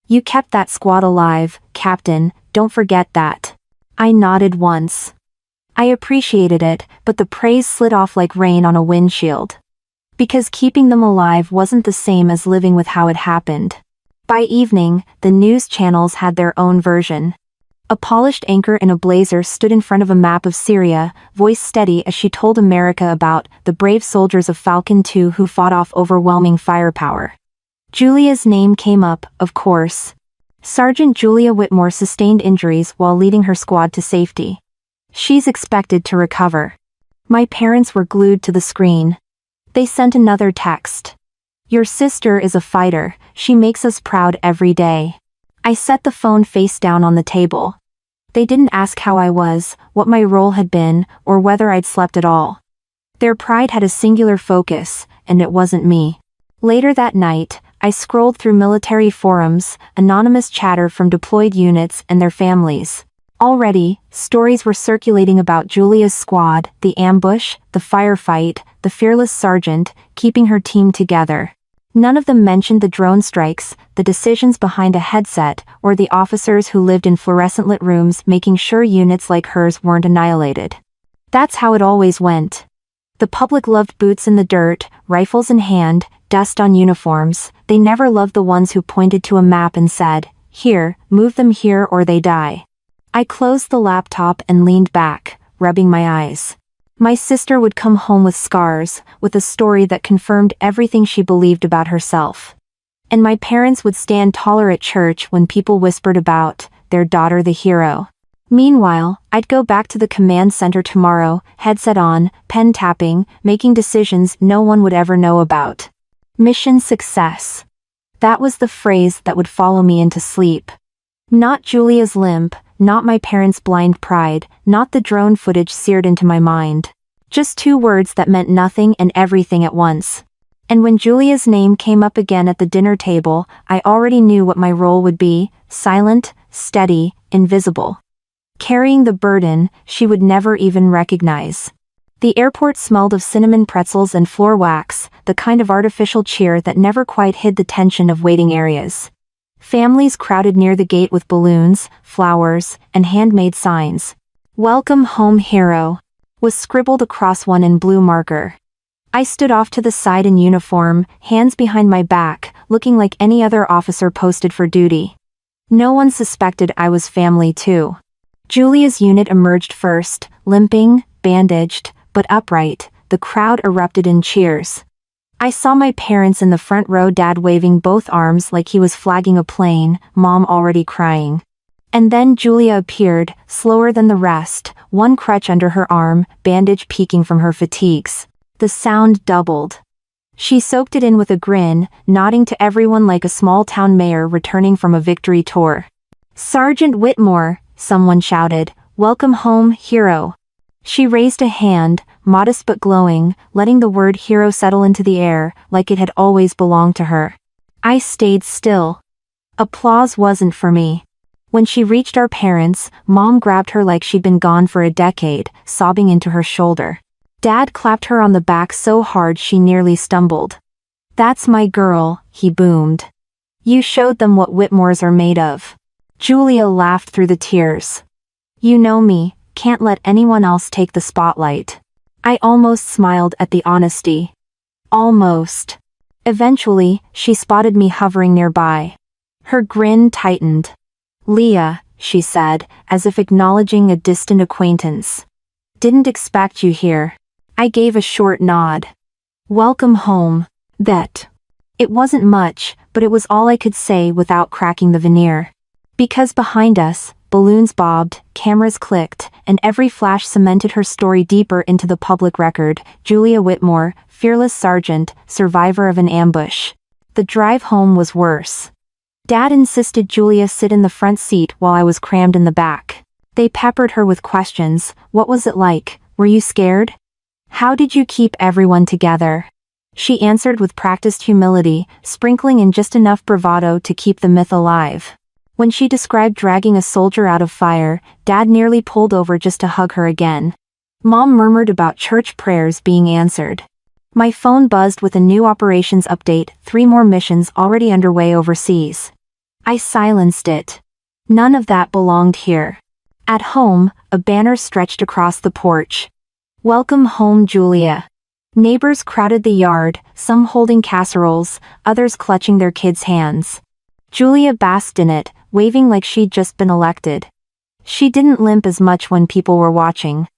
You kept that squad alive, Captain, don't forget that. I nodded once. I appreciated it, but the praise slid off like rain on a windshield. Because keeping them alive wasn't the same as living with how it happened. By evening, the news channels had their own version. A polished anchor in a blazer stood in front of a map of Syria, voice steady as she told America about the brave soldiers of Falcon 2 who fought off overwhelming firepower. Julia's name came up, of course. Sergeant Julia Whitmore sustained injuries while leading her squad to safety. She's expected to recover. My parents were glued to the screen. They sent another text. Your sister is a fighter, she makes us proud every day. I set the phone face down on the table. They didn't ask how I was, what my role had been, or whether I'd slept at all. Their pride had a singular focus, and it wasn't me. Later that night, I scrolled through military forums, anonymous chatter from deployed units and their families. Already, stories were circulating about Julia's squad, the ambush, the firefight, the fearless sergeant, keeping her team together. None of them mentioned the drone strikes, the decisions behind a headset, or the officers who lived in fluorescent-lit rooms making sure units like hers weren't annihilated. That's how it always went. The public loved boots in the dirt, rifles in hand, dust on uniforms. They never loved the ones who pointed to a map and said, "Here, move them here or they die." I closed the laptop and leaned back, rubbing my eyes. My sister would come home with scars, with a story that confirmed everything she believed about herself. And my parents would stand taller at church when people whispered about their daughter the hero. Meanwhile, I'd go back to the command center tomorrow, headset on, pen tapping, making decisions no one would ever know about. Mission success. That was the phrase that would follow me into sleep. Not Julia's limp, not my parents' blind pride, not the drone footage seared into my mind. Just 2 words that meant nothing and everything at once. And when Julia's name came up again at the dinner table, I already knew what my role would be: silent, steady, invisible. Carrying the burden she would never even recognize. The airport smelled of cinnamon pretzels and floor wax, the kind of artificial cheer that never quite hid the tension of waiting areas. Families crowded near the gate with balloons, flowers, and handmade signs. "Welcome home, hero," was scribbled across one in blue marker. I stood off to the side in uniform, hands behind my back, looking like any other officer posted for duty. No one suspected I was family too. Julia's unit emerged first, limping, bandaged, but upright. The crowd erupted in cheers. I saw my parents in the front row, Dad waving both arms like he was flagging a plane, Mom already crying. And then Julia appeared, slower than the rest, one crutch under her arm, bandage peeking from her fatigues. The sound doubled. She soaked it in with a grin, nodding to everyone like a small-town mayor returning from a victory tour. "Sergeant Whitmore," someone shouted, "welcome home, hero." She raised a hand, modest but glowing, letting the word hero settle into the air, like it had always belonged to her. I stayed still. Applause wasn't for me. When she reached our parents, Mom grabbed her like she'd been gone for a decade, sobbing into her shoulder. Dad clapped her on the back so hard she nearly stumbled. "That's my girl," he boomed. "You showed them what Whitmores are made of." Julia laughed through the tears. "You know me, can't let anyone else take the spotlight." I almost smiled at the honesty. Almost. Eventually, she spotted me hovering nearby. Her grin tightened. "Leah," she said, as if acknowledging a distant acquaintance. "Didn't expect you here." I gave a short nod. "Welcome home, that." It wasn't much, but it was all I could say without cracking the veneer. Because behind us, balloons bobbed, cameras clicked, and every flash cemented her story deeper into the public record. Julia Whitmore, fearless sergeant, survivor of an ambush. The drive home was worse. Dad insisted Julia sit in the front seat while I was crammed in the back. They peppered her with questions. "What was it like? Were you scared? How did you keep everyone together?" She answered with practiced humility, sprinkling in just enough bravado to keep the myth alive. When she described dragging a soldier out of fire, Dad nearly pulled over just to hug her again. Mom murmured about church prayers being answered. My phone buzzed with a new operations update, 3 more missions already underway overseas. I silenced it. None of that belonged here. At home, a banner stretched across the porch. "Welcome home, Julia." Neighbors crowded the yard, some holding casseroles, others clutching their kids' hands. Julia basked in it, waving like she'd just been elected. She didn't limp as much when people were watching.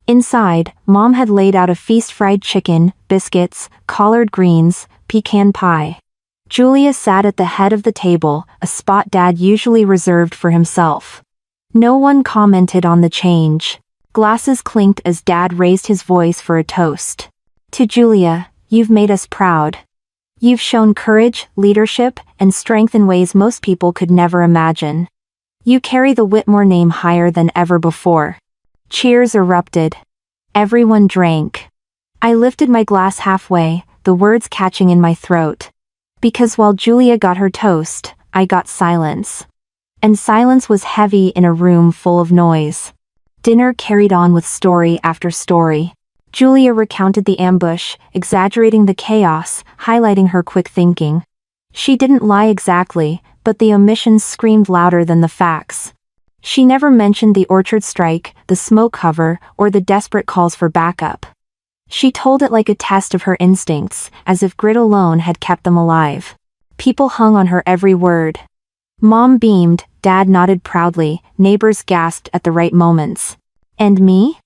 Inside, Mom had laid out a feast: fried chicken, biscuits, collard greens, pecan pie. Julia sat at the head of the table, a spot Dad usually reserved for himself. No one commented on the change. Glasses clinked as Dad raised his voice for a toast. "To Julia, you've made us proud. You've shown courage, leadership, and strength in ways most people could never imagine. You carry the Whitmore name higher than ever before." Cheers erupted. Everyone drank. I lifted my glass halfway, the words catching in my throat. Because while Julia got her toast, I got silence. And silence was heavy in a room full of noise. Dinner carried on with story after story. Julia recounted the ambush, exaggerating the chaos, highlighting her quick thinking. She didn't lie exactly, but the omissions screamed louder than the facts. She never mentioned the orchard strike, the smoke cover, or the desperate calls for backup. She told it like a test of her instincts, as if grit alone had kept them alive. People hung on her every word. Mom beamed, Dad nodded proudly, neighbors gasped at the right moments. And me?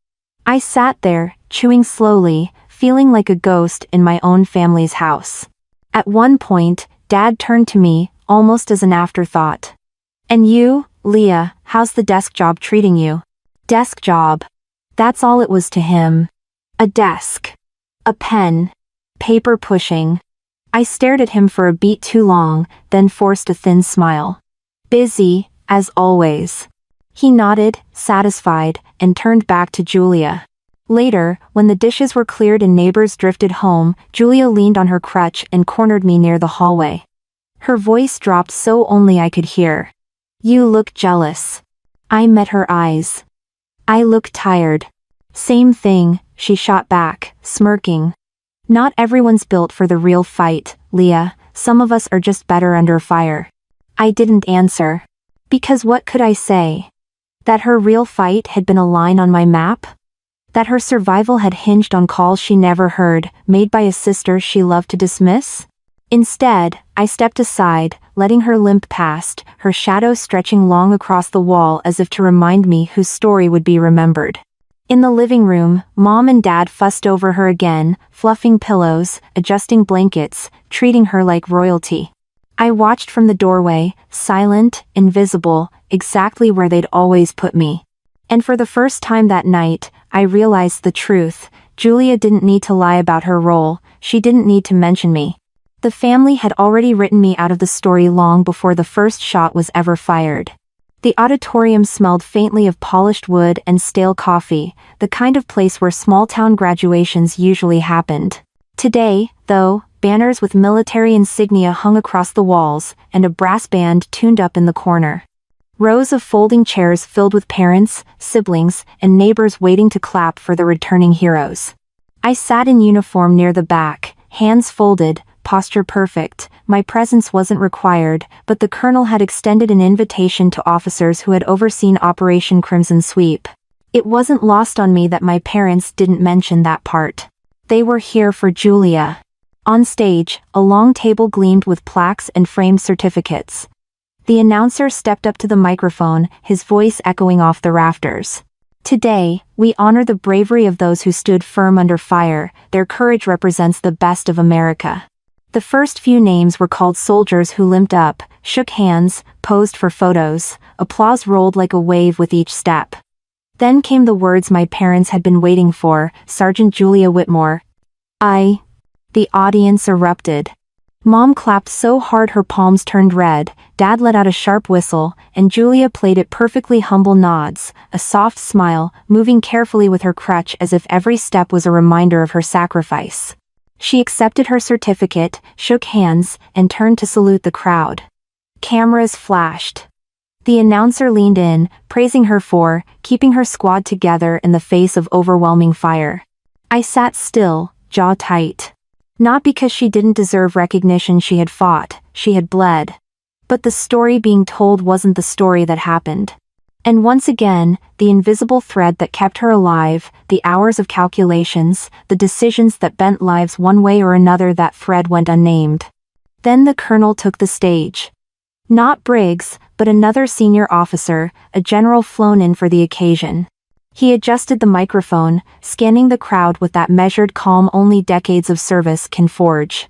I sat there, chewing slowly, feeling like a ghost in my own family's house. At one point, Dad turned to me, almost as an afterthought. "And you, Leah, how's the desk job treating you?" Desk job. That's all it was to him. A desk. A pen. Paper pushing. I stared at him for a beat too long, then forced a thin smile. "Busy, as always." He nodded, satisfied, and turned back to Julia. Later, when the dishes were cleared and neighbors drifted home, Julia leaned on her crutch and cornered me near the hallway. Her voice dropped so only I could hear. "You look jealous." I met her eyes. "I look tired." "Same thing," she shot back, smirking. Not everyone's built for the real fight, Leah, some of us are just better under fire. I didn't answer. Because what could I say? That her real fight had been a line on my map? That her survival had hinged on calls she never heard, made by a sister she loved to dismiss? Instead, I stepped aside, letting her limp past, her shadow stretching long across the wall as if to remind me whose story would be remembered. In the living room, Mom and Dad fussed over her again, fluffing pillows, adjusting blankets, treating her like royalty. I watched from the doorway, silent, invisible, exactly where they'd always put me. And for the first time that night, I realized the truth. Julia didn't need to lie about her role, she didn't need to mention me. The family had already written me out of the story long before the first shot was ever fired. The auditorium smelled faintly of polished wood and stale coffee, the kind of place where small-town graduations usually happened. Today, though, banners with military insignia hung across the walls, and a brass band tuned up in the corner. Rows of folding chairs filled with parents, siblings, and neighbors waiting to clap for the returning heroes. I sat in uniform near the back, hands folded, posture perfect. My presence wasn't required, but the colonel had extended an invitation to officers who had overseen Operation Crimson Sweep. It wasn't lost on me that my parents didn't mention that part. They were here for Julia. On stage, a long table gleamed with plaques and framed certificates. The announcer stepped up to the microphone, his voice echoing off the rafters. Today, we honor the bravery of those who stood firm under fire. Their courage represents the best of America. The first few names were called soldiers who limped up, shook hands, posed for photos. Applause rolled like a wave with each step. Then came the words my parents had been waiting for, Sergeant Julia Whitmore. The audience erupted. Mom clapped so hard her palms turned red, Dad let out a sharp whistle, and Julia played it perfectly humble nods, a soft smile, moving carefully with her crutch as if every step was a reminder of her sacrifice. She accepted her certificate, shook hands, and turned to salute the crowd. Cameras flashed. The announcer leaned in, praising her for keeping her squad together in the face of overwhelming fire. I sat still, jaw tight. Not because she didn't deserve recognition, she had fought, she had bled. But the story being told wasn't the story that happened. And once again, the invisible thread that kept her alive, the hours of calculations, the decisions that bent lives one way or another, that thread went unnamed. Then the colonel took the stage. Not Briggs, but another senior officer, a general flown in for the occasion. He adjusted the microphone, scanning the crowd with that measured calm only decades of service can forge.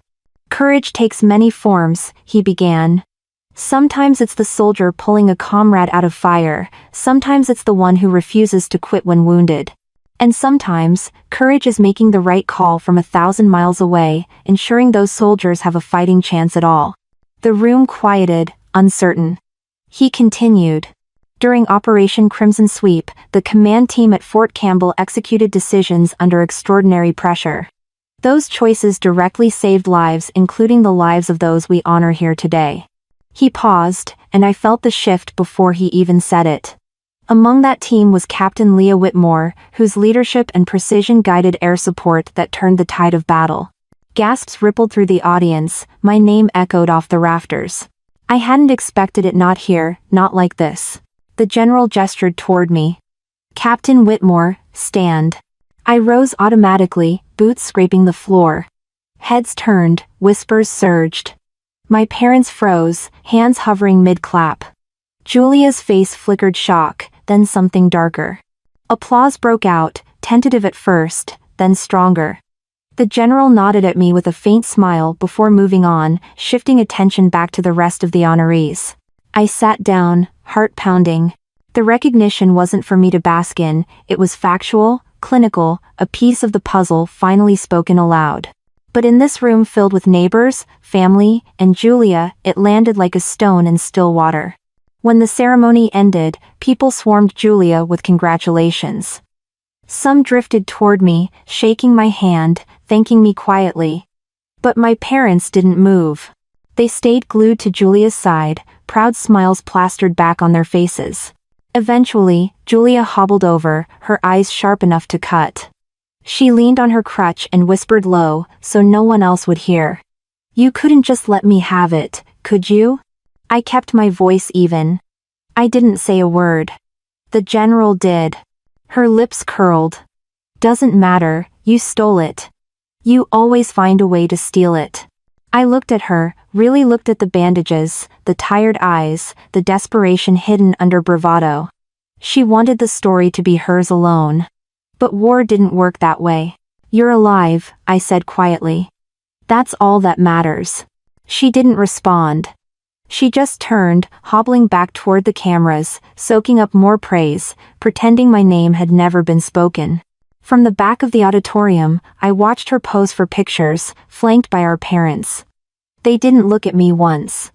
Courage takes many forms, he began. Sometimes it's the soldier pulling a comrade out of fire, sometimes it's the one who refuses to quit when wounded. And sometimes, courage is making the right call from 1,000 miles away, ensuring those soldiers have a fighting chance at all. The room quieted, uncertain. He continued. During Operation Crimson Sweep, the command team at Fort Campbell executed decisions under extraordinary pressure. Those choices directly saved lives, including the lives of those we honor here today. He paused, and I felt the shift before he even said it. Among that team was Captain Leah Whitmore, whose leadership and precision guided air support that turned the tide of battle. Gasps rippled through the audience, my name echoed off the rafters. I hadn't expected it, not here, not like this. The general gestured toward me. Captain Whitmore, stand. I rose automatically, boots scraping the floor. Heads turned, whispers surged. My parents froze, hands hovering mid-clap. Julia's face flickered shock, then something darker. Applause broke out, tentative at first, then stronger. The general nodded at me with a faint smile before moving on, shifting attention back to the rest of the honorees. I sat down, heart pounding. The recognition wasn't for me to bask in, it was factual, clinical, a piece of the puzzle finally spoken aloud. But in this room filled with neighbors, family, and Julia, it landed like a stone in still water. When the ceremony ended, people swarmed Julia with congratulations. Some drifted toward me, shaking my hand, thanking me quietly. But my parents didn't move. They stayed glued to Julia's side, proud smiles plastered back on their faces. Eventually, Julia hobbled over, her eyes sharp enough to cut. She leaned on her crutch and whispered low, so no one else would hear. You couldn't just let me have it, could you? I kept my voice even. I didn't say a word. The general did. Her lips curled. Doesn't matter, you stole it. You always find a way to steal it. I looked at her, really looked at the bandages, the tired eyes, the desperation hidden under bravado. She wanted the story to be hers alone. But war didn't work that way. You're alive, I said quietly. That's all that matters. She didn't respond. She just turned, hobbling back toward the cameras, soaking up more praise, pretending my name had never been spoken. From the back of the auditorium, I watched her pose for pictures, flanked by our parents. They didn't look at me once.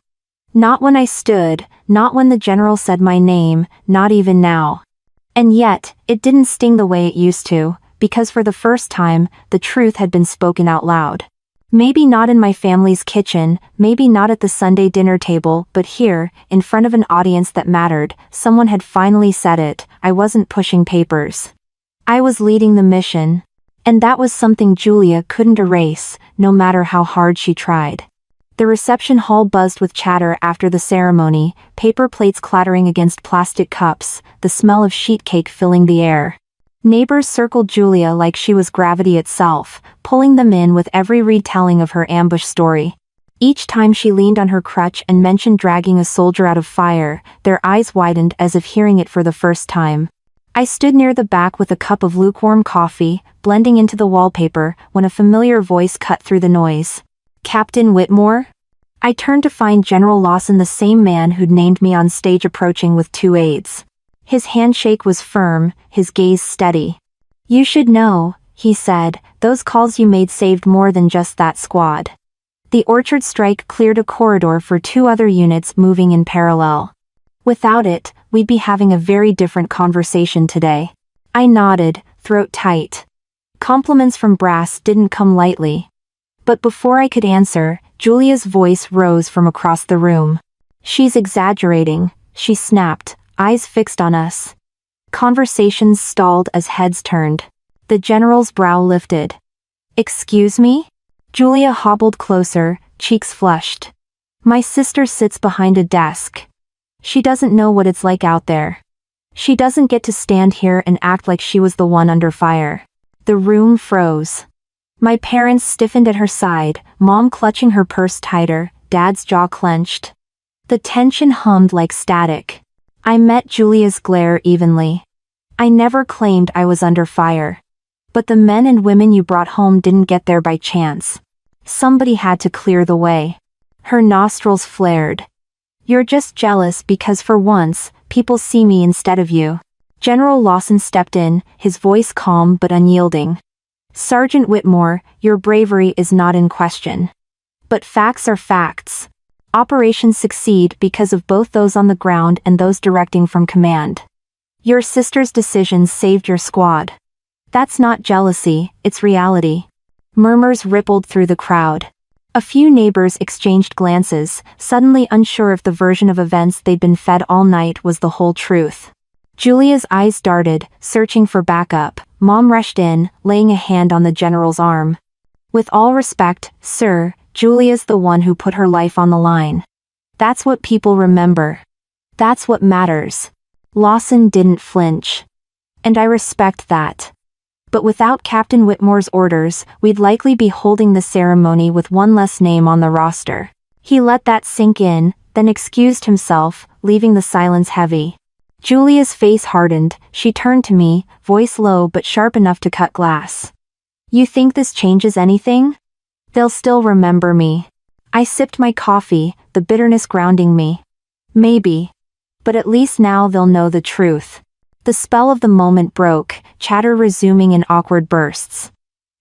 Not when I stood, not when the general said my name, not even now. And yet, it didn't sting the way it used to, because for the first time, the truth had been spoken out loud. Maybe not in my family's kitchen, maybe not at the Sunday dinner table, but here, in front of an audience that mattered, someone had finally said it. I wasn't pushing papers. I was leading the mission. And that was something Julia couldn't erase, no matter how hard she tried. The reception hall buzzed with chatter after the ceremony, paper plates clattering against plastic cups, the smell of sheet cake filling the air. Neighbors circled Julia like she was gravity itself, pulling them in with every retelling of her ambush story. Each time she leaned on her crutch and mentioned dragging a soldier out of fire, their eyes widened as if hearing it for the first time. I stood near the back with a cup of lukewarm coffee, blending into the wallpaper, when a familiar voice cut through the noise. Captain Whitmore? I turned to find General Lawson, the same man who'd named me on stage, approaching with 2 aides. His handshake was firm, his gaze steady. You should know, he said, those calls you made saved more than just that squad. The Orchard strike cleared a corridor for 2 other units moving in parallel. Without it, we'd be having a very different conversation today. I nodded, throat tight. Compliments from brass didn't come lightly. But before I could answer, Julia's voice rose from across the room. She's exaggerating, she snapped, eyes fixed on us. Conversations stalled as heads turned. The general's brow lifted. Excuse me? Julia hobbled closer, cheeks flushed. My sister sits behind a desk. She doesn't know what it's like out there. She doesn't get to stand here and act like she was the one under fire. The room froze. My parents stiffened at her side, Mom clutching her purse tighter, Dad's jaw clenched. The tension hummed like static. I met Julia's glare evenly. I never claimed I was under fire. But the men and women you brought home didn't get there by chance. Somebody had to clear the way. Her nostrils flared. You're just jealous because for once, people see me instead of you. General Lawson stepped in, his voice calm but unyielding. Sergeant Whitmore, your bravery is not in question. But facts are facts. Operations succeed because of both those on the ground and those directing from command. Your sister's decisions saved your squad. That's not jealousy, it's reality. Murmurs rippled through the crowd. A few neighbors exchanged glances, suddenly unsure if the version of events they'd been fed all night was the whole truth. Julia's eyes darted, searching for backup. Mom rushed in, laying a hand on the general's arm. With all respect, sir, Julia's the one who put her life on the line. That's what people remember. That's what matters. Lawson didn't flinch. And I respect that. But without Captain Whitmore's orders, we'd likely be holding the ceremony with one less name on the roster. He let that sink in, then excused himself, leaving the silence heavy. Julia's face hardened, she turned to me, voice low but sharp enough to cut glass. You think this changes anything? They'll still remember me. I sipped my coffee, the bitterness grounding me. Maybe. But at least now they'll know the truth. The spell of the moment broke, chatter resuming in awkward bursts.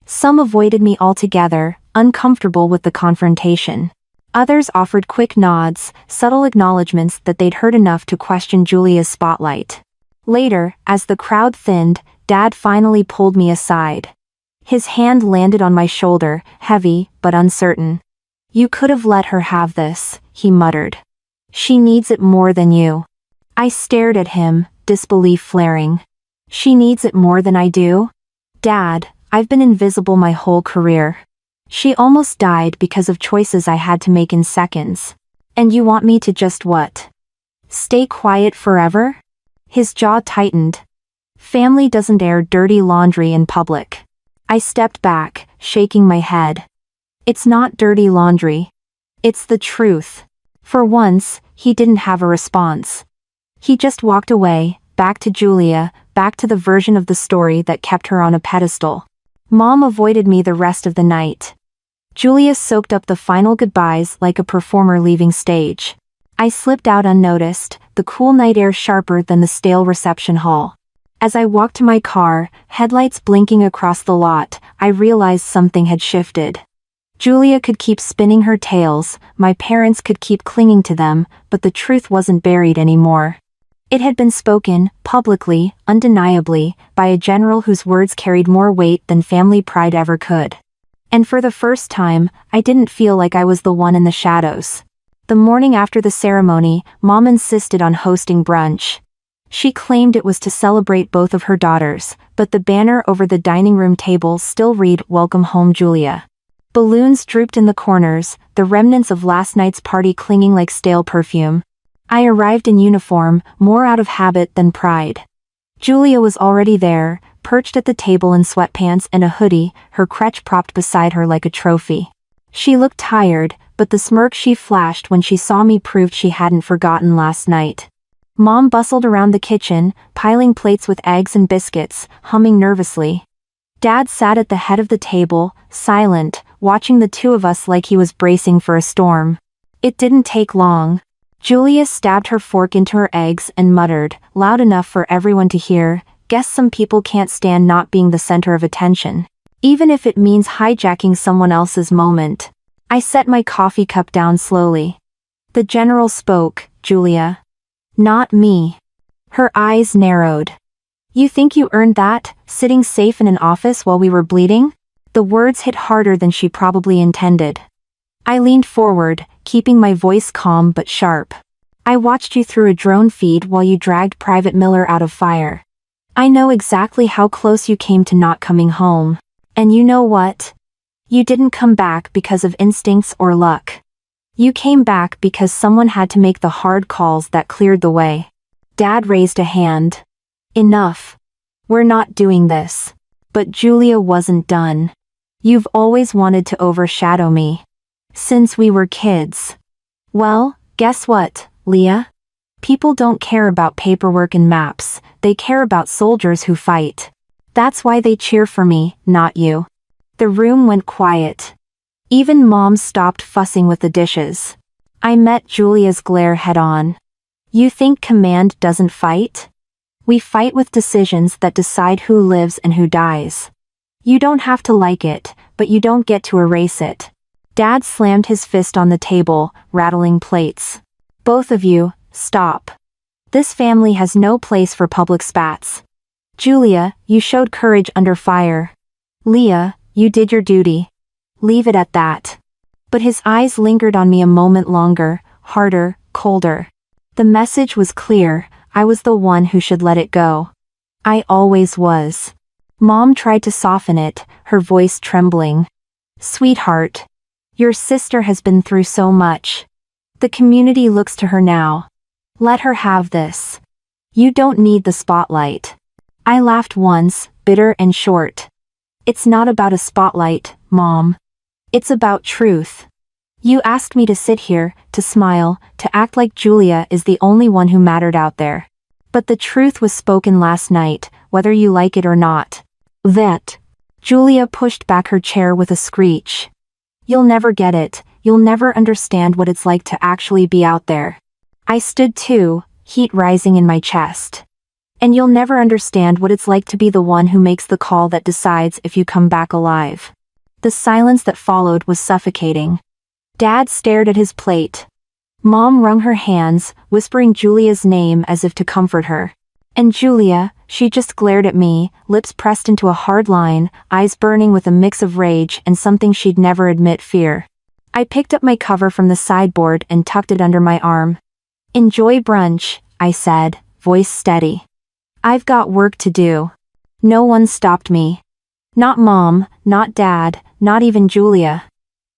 Some avoided me altogether, uncomfortable with the confrontation. Others offered quick nods, subtle acknowledgments that they'd heard enough to question Julia's spotlight. Later, as the crowd thinned, Dad finally pulled me aside. His hand landed on my shoulder, heavy, but uncertain. You could have let her have this, he muttered. She needs it more than you. I stared at him, disbelief flaring. She needs it more than I do? Dad, I've been invisible my whole career. She almost died because of choices I had to make in seconds. And you want me to just what? Stay quiet forever? His jaw tightened. Family doesn't air dirty laundry in public. I stepped back, shaking my head. It's not dirty laundry. It's the truth. For once, he didn't have a response. He just walked away, back to Julia, back to the version of the story that kept her on a pedestal. Mom avoided me the rest of the night. Julia soaked up the final goodbyes like a performer leaving stage. I slipped out unnoticed, the cool night air sharper than the stale reception hall. As I walked to my car, headlights blinking across the lot, I realized something had shifted. Julia could keep spinning her tales, my parents could keep clinging to them, but the truth wasn't buried anymore. It had been spoken, publicly, undeniably, by a general whose words carried more weight than family pride ever could. And for the first time, I didn't feel like I was the one in the shadows. The morning after the ceremony, Mom insisted on hosting brunch. She claimed it was to celebrate both of her daughters, but the banner over the dining room table still read "Welcome Home Julia." Balloons drooped in the corners, the remnants of last night's party clinging like stale perfume. I arrived in uniform, more out of habit than pride. Julia was already there, perched at the table in sweatpants and a hoodie, her crutch propped beside her like a trophy. She looked tired, but the smirk she flashed when she saw me proved she hadn't forgotten last night. Mom bustled around the kitchen, piling plates with eggs and biscuits, humming nervously. Dad sat at the head of the table, silent, watching the two of us like he was bracing for a storm. It didn't take long. Julia stabbed her fork into her eggs and muttered, loud enough for everyone to hear, "Guess some people can't stand not being the center of attention. Even if it means hijacking someone else's moment." I set my coffee cup down slowly. The general spoke, "Julia." "Not me." Her eyes narrowed. "You think you earned that, sitting safe in an office while we were bleeding?" The words hit harder than she probably intended. I leaned forward, keeping my voice calm but sharp. "I watched you through a drone feed while you dragged Private Miller out of fire. I know exactly how close you came to not coming home. And you know what? You didn't come back because of instincts or luck. You came back because someone had to make the hard calls that cleared the way." Dad raised a hand. "Enough. We're not doing this." But Julia wasn't done. "You've always wanted to overshadow me. Since we were kids. Well, guess what, Leah? People don't care about paperwork and maps, they care about soldiers who fight. That's why they cheer for me, not you." The room went quiet. Even Mom stopped fussing with the dishes. I met Julia's glare head-on. "You think command doesn't fight? We fight with decisions that decide who lives and who dies. You don't have to like it, but you don't get to erase it." Dad slammed his fist on the table, rattling plates. "Both of you, stop. This family has no place for public spats. Julia, you showed courage under fire. Leah, you did your duty. Leave it at that." But his eyes lingered on me a moment longer, harder, colder. The message was clear, I was the one who should let it go. I always was. Mom tried to soften it, her voice trembling. "Sweetheart. Your sister has been through so much. The community looks to her now. Let her have this. You don't need the spotlight." I laughed once, bitter and short. "It's not about a spotlight, Mom. It's about truth. You asked me to sit here, to smile, to act like Julia is the only one who mattered out there. But the truth was spoken last night, whether you like it or not." "That." Julia pushed back her chair with a screech. "You'll never get it, you'll never understand what it's like to actually be out there." I stood too, heat rising in my chest. "And you'll never understand what it's like to be the one who makes the call that decides if you come back alive." The silence that followed was suffocating. Dad stared at his plate. Mom wrung her hands, whispering Julia's name as if to comfort her. And Julia, she just glared at me, lips pressed into a hard line, eyes burning with a mix of rage and something she'd never admit, fear. I picked up my cover from the sideboard and tucked it under my arm. "Enjoy brunch," I said, voice steady. "I've got work to do." No one stopped me. Not Mom, not Dad, not even Julia.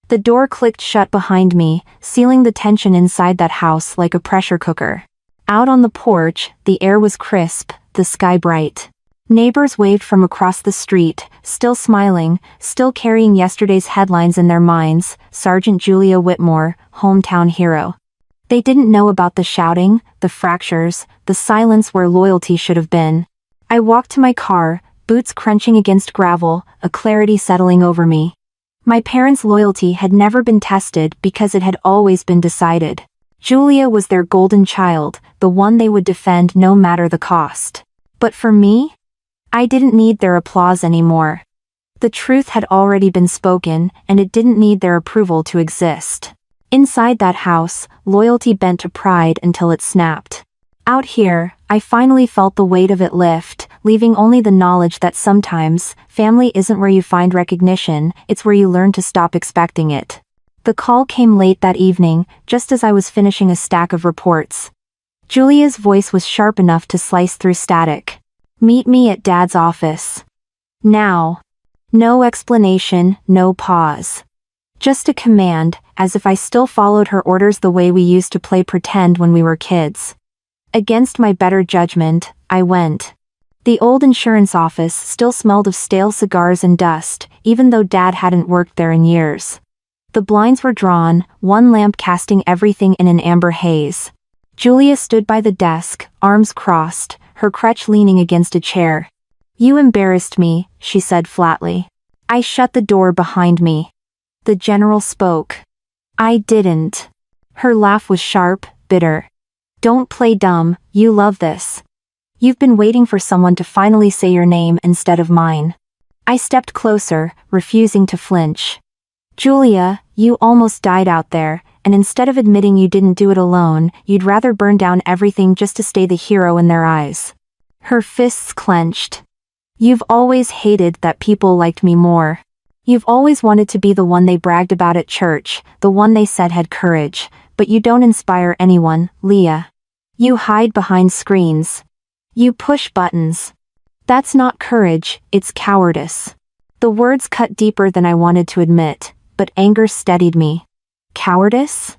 The door clicked shut behind me, sealing the tension inside that house like a pressure cooker. Out on the porch, the air was crisp, the sky bright. Neighbors waved from across the street, still smiling, still carrying yesterday's headlines in their minds, Sergeant Julia Whitmore, hometown hero. They didn't know about the shouting, the fractures, the silence where loyalty should have been. I walked to my car, boots crunching against gravel, a clarity settling over me. My parents' loyalty had never been tested because it had always been decided. Julia was their golden child, the one they would defend no matter the cost. But for me? I didn't need their applause anymore. The truth had already been spoken, and it didn't need their approval to exist. Inside that house, loyalty bent to pride until it snapped. Out here, I finally felt the weight of it lift, leaving only the knowledge that sometimes, family isn't where you find recognition, it's where you learn to stop expecting it. The call came late that evening, just as I was finishing a stack of reports. Julia's voice was sharp enough to slice through static. Meet me at Dad's office. Now. No explanation, no pause. Just a command, as if I still followed her orders the way we used to play pretend when we were kids. Against my better judgment, I went. The old insurance office still smelled of stale cigars and dust, even though Dad hadn't worked there in years. The blinds were drawn, one lamp casting everything in an amber haze. Julia stood by the desk, arms crossed, her crutch leaning against a chair. You embarrassed me, she said flatly. I shut the door behind me. The general spoke. I didn't. Her laugh was sharp, bitter. Don't play dumb, you love this. You've been waiting for someone to finally say your name instead of mine. I stepped closer, refusing to flinch. Julia, you almost died out there, and instead of admitting you didn't do it alone, you'd rather burn down everything just to stay the hero in their eyes. Her fists clenched. You've always hated that people liked me more. You've always wanted to be the one they bragged about at church, the one they said had courage, but you don't inspire anyone, Leah. You hide behind screens. You push buttons. That's not courage, it's cowardice. The words cut deeper than I wanted to admit, but anger steadied me. Cowardice?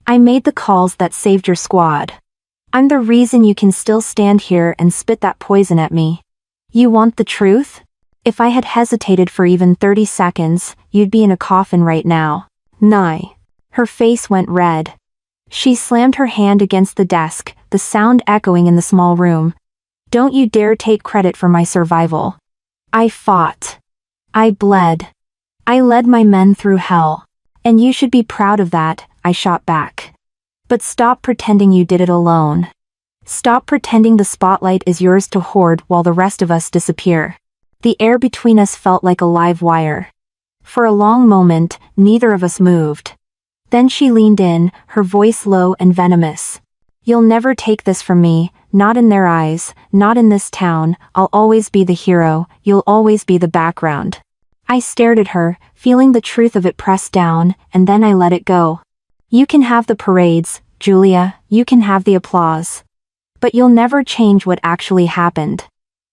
I made the calls that saved your squad. I'm the reason you can still stand here and spit that poison at me. You want the truth? If I had hesitated for even 30 seconds, you'd be in a coffin right now. Nye. Her face went red. She slammed her hand against the desk, the sound echoing in the small room. Don't you dare take credit for my survival. I fought. I bled. I led my men through hell. And you should be proud of that, I shot back. But stop pretending you did it alone. Stop pretending the spotlight is yours to hoard while the rest of us disappear. The air between us felt like a live wire. For a long moment, neither of us moved. Then she leaned in, her voice low and venomous. You'll never take this from me, not in their eyes, not in this town. I'll always be the hero, you'll always be the background. I stared at her, feeling the truth of it pressed down, and then I let it go. You can have the parades, Julia, you can have the applause. But you'll never change what actually happened.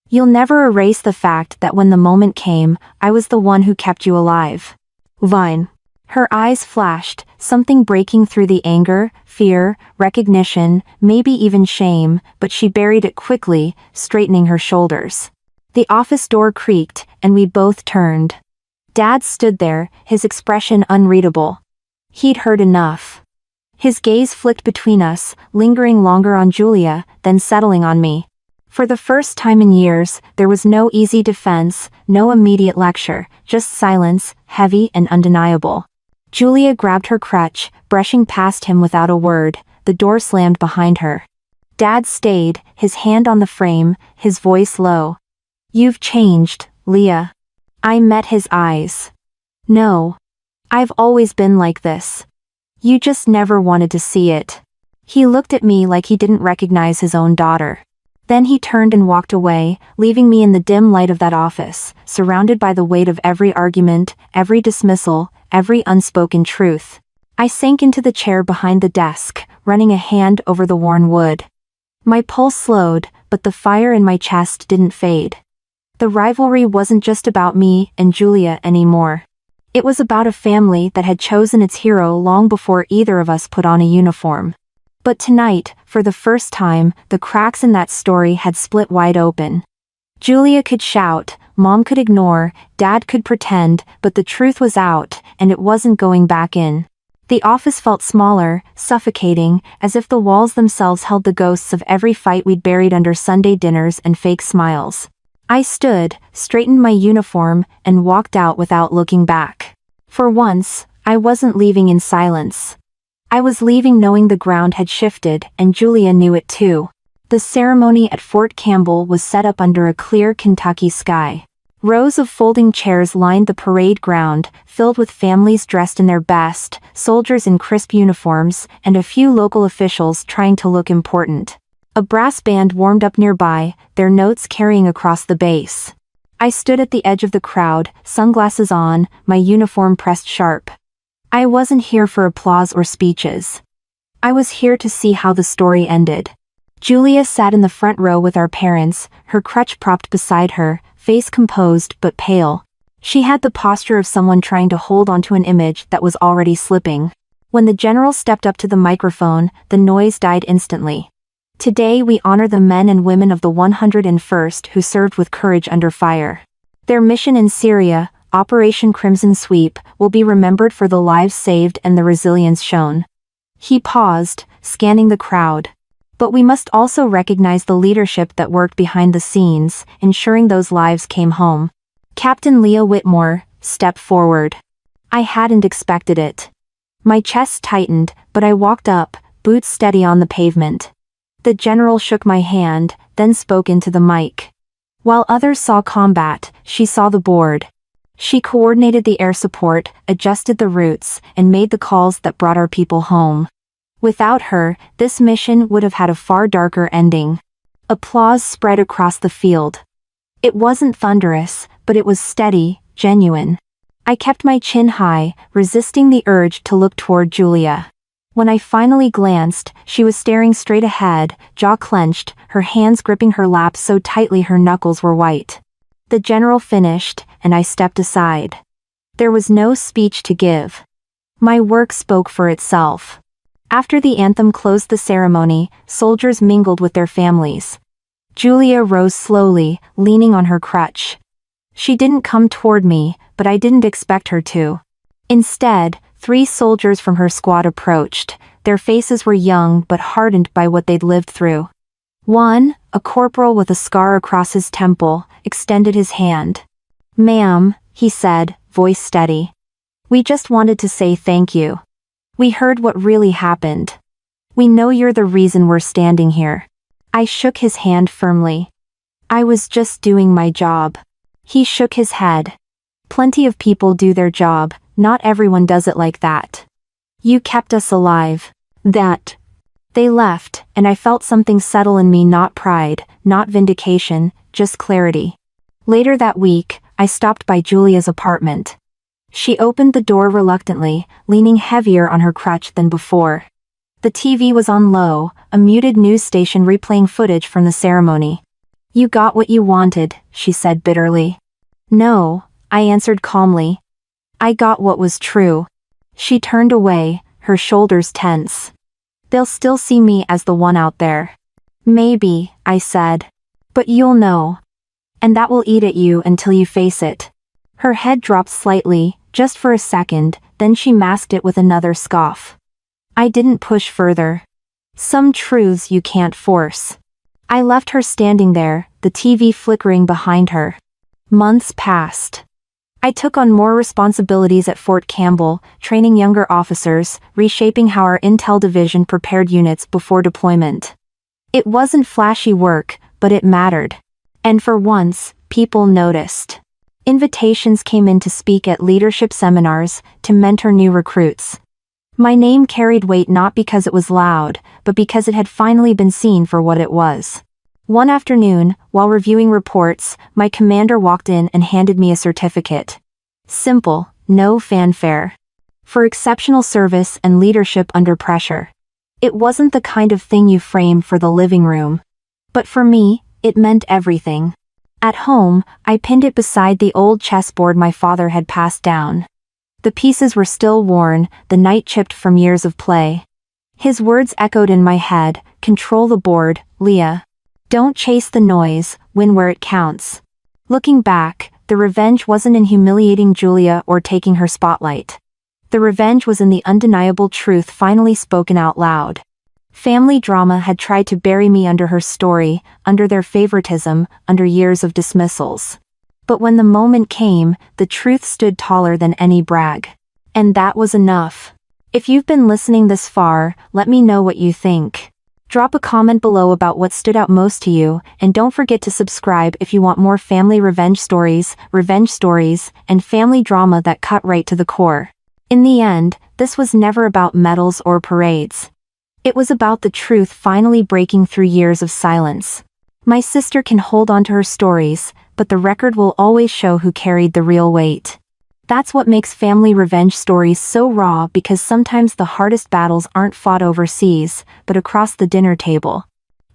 You'll never erase the fact that when the moment came, I was the one who kept you alive. Vine. Her eyes flashed, something breaking through the anger, fear, recognition, maybe even shame, but she buried it quickly, straightening her shoulders. The office door creaked, and we both turned. Dad stood there, his expression unreadable. He'd heard enough. His gaze flicked between us, lingering longer on Julia, then settling on me. For the first time in years, there was no easy defense, no immediate lecture, just silence, heavy and undeniable. Julia grabbed her crutch, brushing past him without a word. The door slammed behind her. Dad stayed, his hand on the frame, his voice low. You've changed, Leah. I met his eyes. No. I've always been like this. You just never wanted to see it. He looked at me like he didn't recognize his own daughter. Then he turned and walked away, leaving me in the dim light of that office, surrounded by the weight of every argument, every dismissal, every unspoken truth. I sank into the chair behind the desk, running a hand over the worn wood. My pulse slowed, but the fire in my chest didn't fade. The rivalry wasn't just about me and Julia anymore. It was about a family that had chosen its hero long before either of us put on a uniform. But tonight, for the first time, the cracks in that story had split wide open. Julia could shout, Mom could ignore, Dad could pretend, but the truth was out, and it wasn't going back in. The office felt smaller, suffocating, as if the walls themselves held the ghosts of every fight we'd buried under Sunday dinners and fake smiles. I stood, straightened my uniform, and walked out without looking back. For once, I wasn't leaving in silence. I was leaving knowing the ground had shifted, and Julia knew it too. The ceremony at Fort Campbell was set up under a clear Kentucky sky. Rows of folding chairs lined the parade ground, filled with families dressed in their best, soldiers in crisp uniforms, and a few local officials trying to look important. A brass band warmed up nearby, their notes carrying across the base. I stood at the edge of the crowd, sunglasses on, my uniform pressed sharp. I wasn't here for applause or speeches. I was here to see how the story ended. Julia sat in the front row with our parents, her crutch propped beside her, face composed but pale. She had the posture of someone trying to hold onto an image that was already slipping. When the general stepped up to the microphone, the noise died instantly. Today we honor the men and women of the 101st who served with courage under fire. Their mission in Syria, Operation Crimson Sweep, will be remembered for the lives saved and the resilience shown. He paused, scanning the crowd. But we must also recognize the leadership that worked behind the scenes, ensuring those lives came home. Captain Leah Whitmore stepped forward. I hadn't expected it. My chest tightened, but I walked up, boots steady on the pavement. The general shook my hand, then spoke into the mic. While others saw combat, she saw the board. She coordinated the air support, adjusted the routes, and made the calls that brought our people home. Without her, this mission would have had a far darker ending. Applause spread across the field. It wasn't thunderous, but it was steady, genuine. I kept my chin high, resisting the urge to look toward Julia. When I finally glanced, she was staring straight ahead, jaw clenched, her hands gripping her lap so tightly her knuckles were white. The general finished, and I stepped aside. There was no speech to give. My work spoke for itself. After the anthem closed the ceremony, soldiers mingled with their families. Julia rose slowly, leaning on her crutch. She didn't come toward me, but I didn't expect her to. Instead, 3 soldiers from her squad approached. Their faces were young but hardened by what they'd lived through. One, a corporal with a scar across his temple, extended his hand. "Ma'am," he said, voice steady. "We just wanted to say thank you. We heard what really happened. We know you're the reason we're standing here." I shook his hand firmly. "I was just doing my job." He shook his head. "Plenty of people do their job, not everyone does it like that. You kept us alive." That. They left, and I felt something settle in me, not pride, not vindication, just clarity. Later that week, I stopped by Julia's apartment. She opened the door reluctantly, leaning heavier on her crutch than before. The TV was on low, a muted news station replaying footage from the ceremony. "You got what you wanted," she said bitterly. "No," I answered calmly. "I got what was true." She turned away, her shoulders tense. "They'll still see me as the one out there." "Maybe," I said. "But you'll know. And that will eat at you until you face it." Her head dropped slightly, just for a second, then she masked it with another scoff. I didn't push further. Some truths you can't force. I left her standing there, the TV flickering behind her. Months passed. I took on more responsibilities at Fort Campbell, training younger officers, reshaping how our intel division prepared units before deployment. It wasn't flashy work, but it mattered. And for once, people noticed. Invitations came in to speak at leadership seminars, to mentor new recruits. My name carried weight not because it was loud, but because it had finally been seen for what it was. One afternoon, while reviewing reports, my commander walked in and handed me a certificate. Simple, no fanfare. For exceptional service and leadership under pressure. It wasn't the kind of thing you frame for the living room. But for me, it meant everything. At home, I pinned it beside the old chessboard my father had passed down. The pieces were still worn, the night chipped from years of play. His words echoed in my head, "Control the board, Leah. Don't chase the noise, win where it counts." Looking back, the revenge wasn't in humiliating Julia or taking her spotlight. The revenge was in the undeniable truth finally spoken out loud. Family drama had tried to bury me under her story, under their favoritism, under years of dismissals. But when the moment came, the truth stood taller than any brag. And that was enough. If you've been listening this far, let me know what you think. Drop a comment below about what stood out most to you, and don't forget to subscribe if you want more family revenge stories, and family drama that cut right to the core. In the end, this was never about medals or parades. It was about the truth finally breaking through years of silence. My sister can hold on to her stories, but the record will always show who carried the real weight. That's what makes family revenge stories so raw, because sometimes the hardest battles aren't fought overseas, but across the dinner table.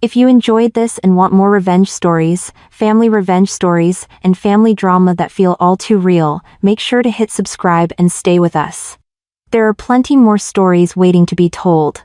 If you enjoyed this and want more revenge stories, and family drama that feel all too real, make sure to hit subscribe and stay with us. There are plenty more stories waiting to be told.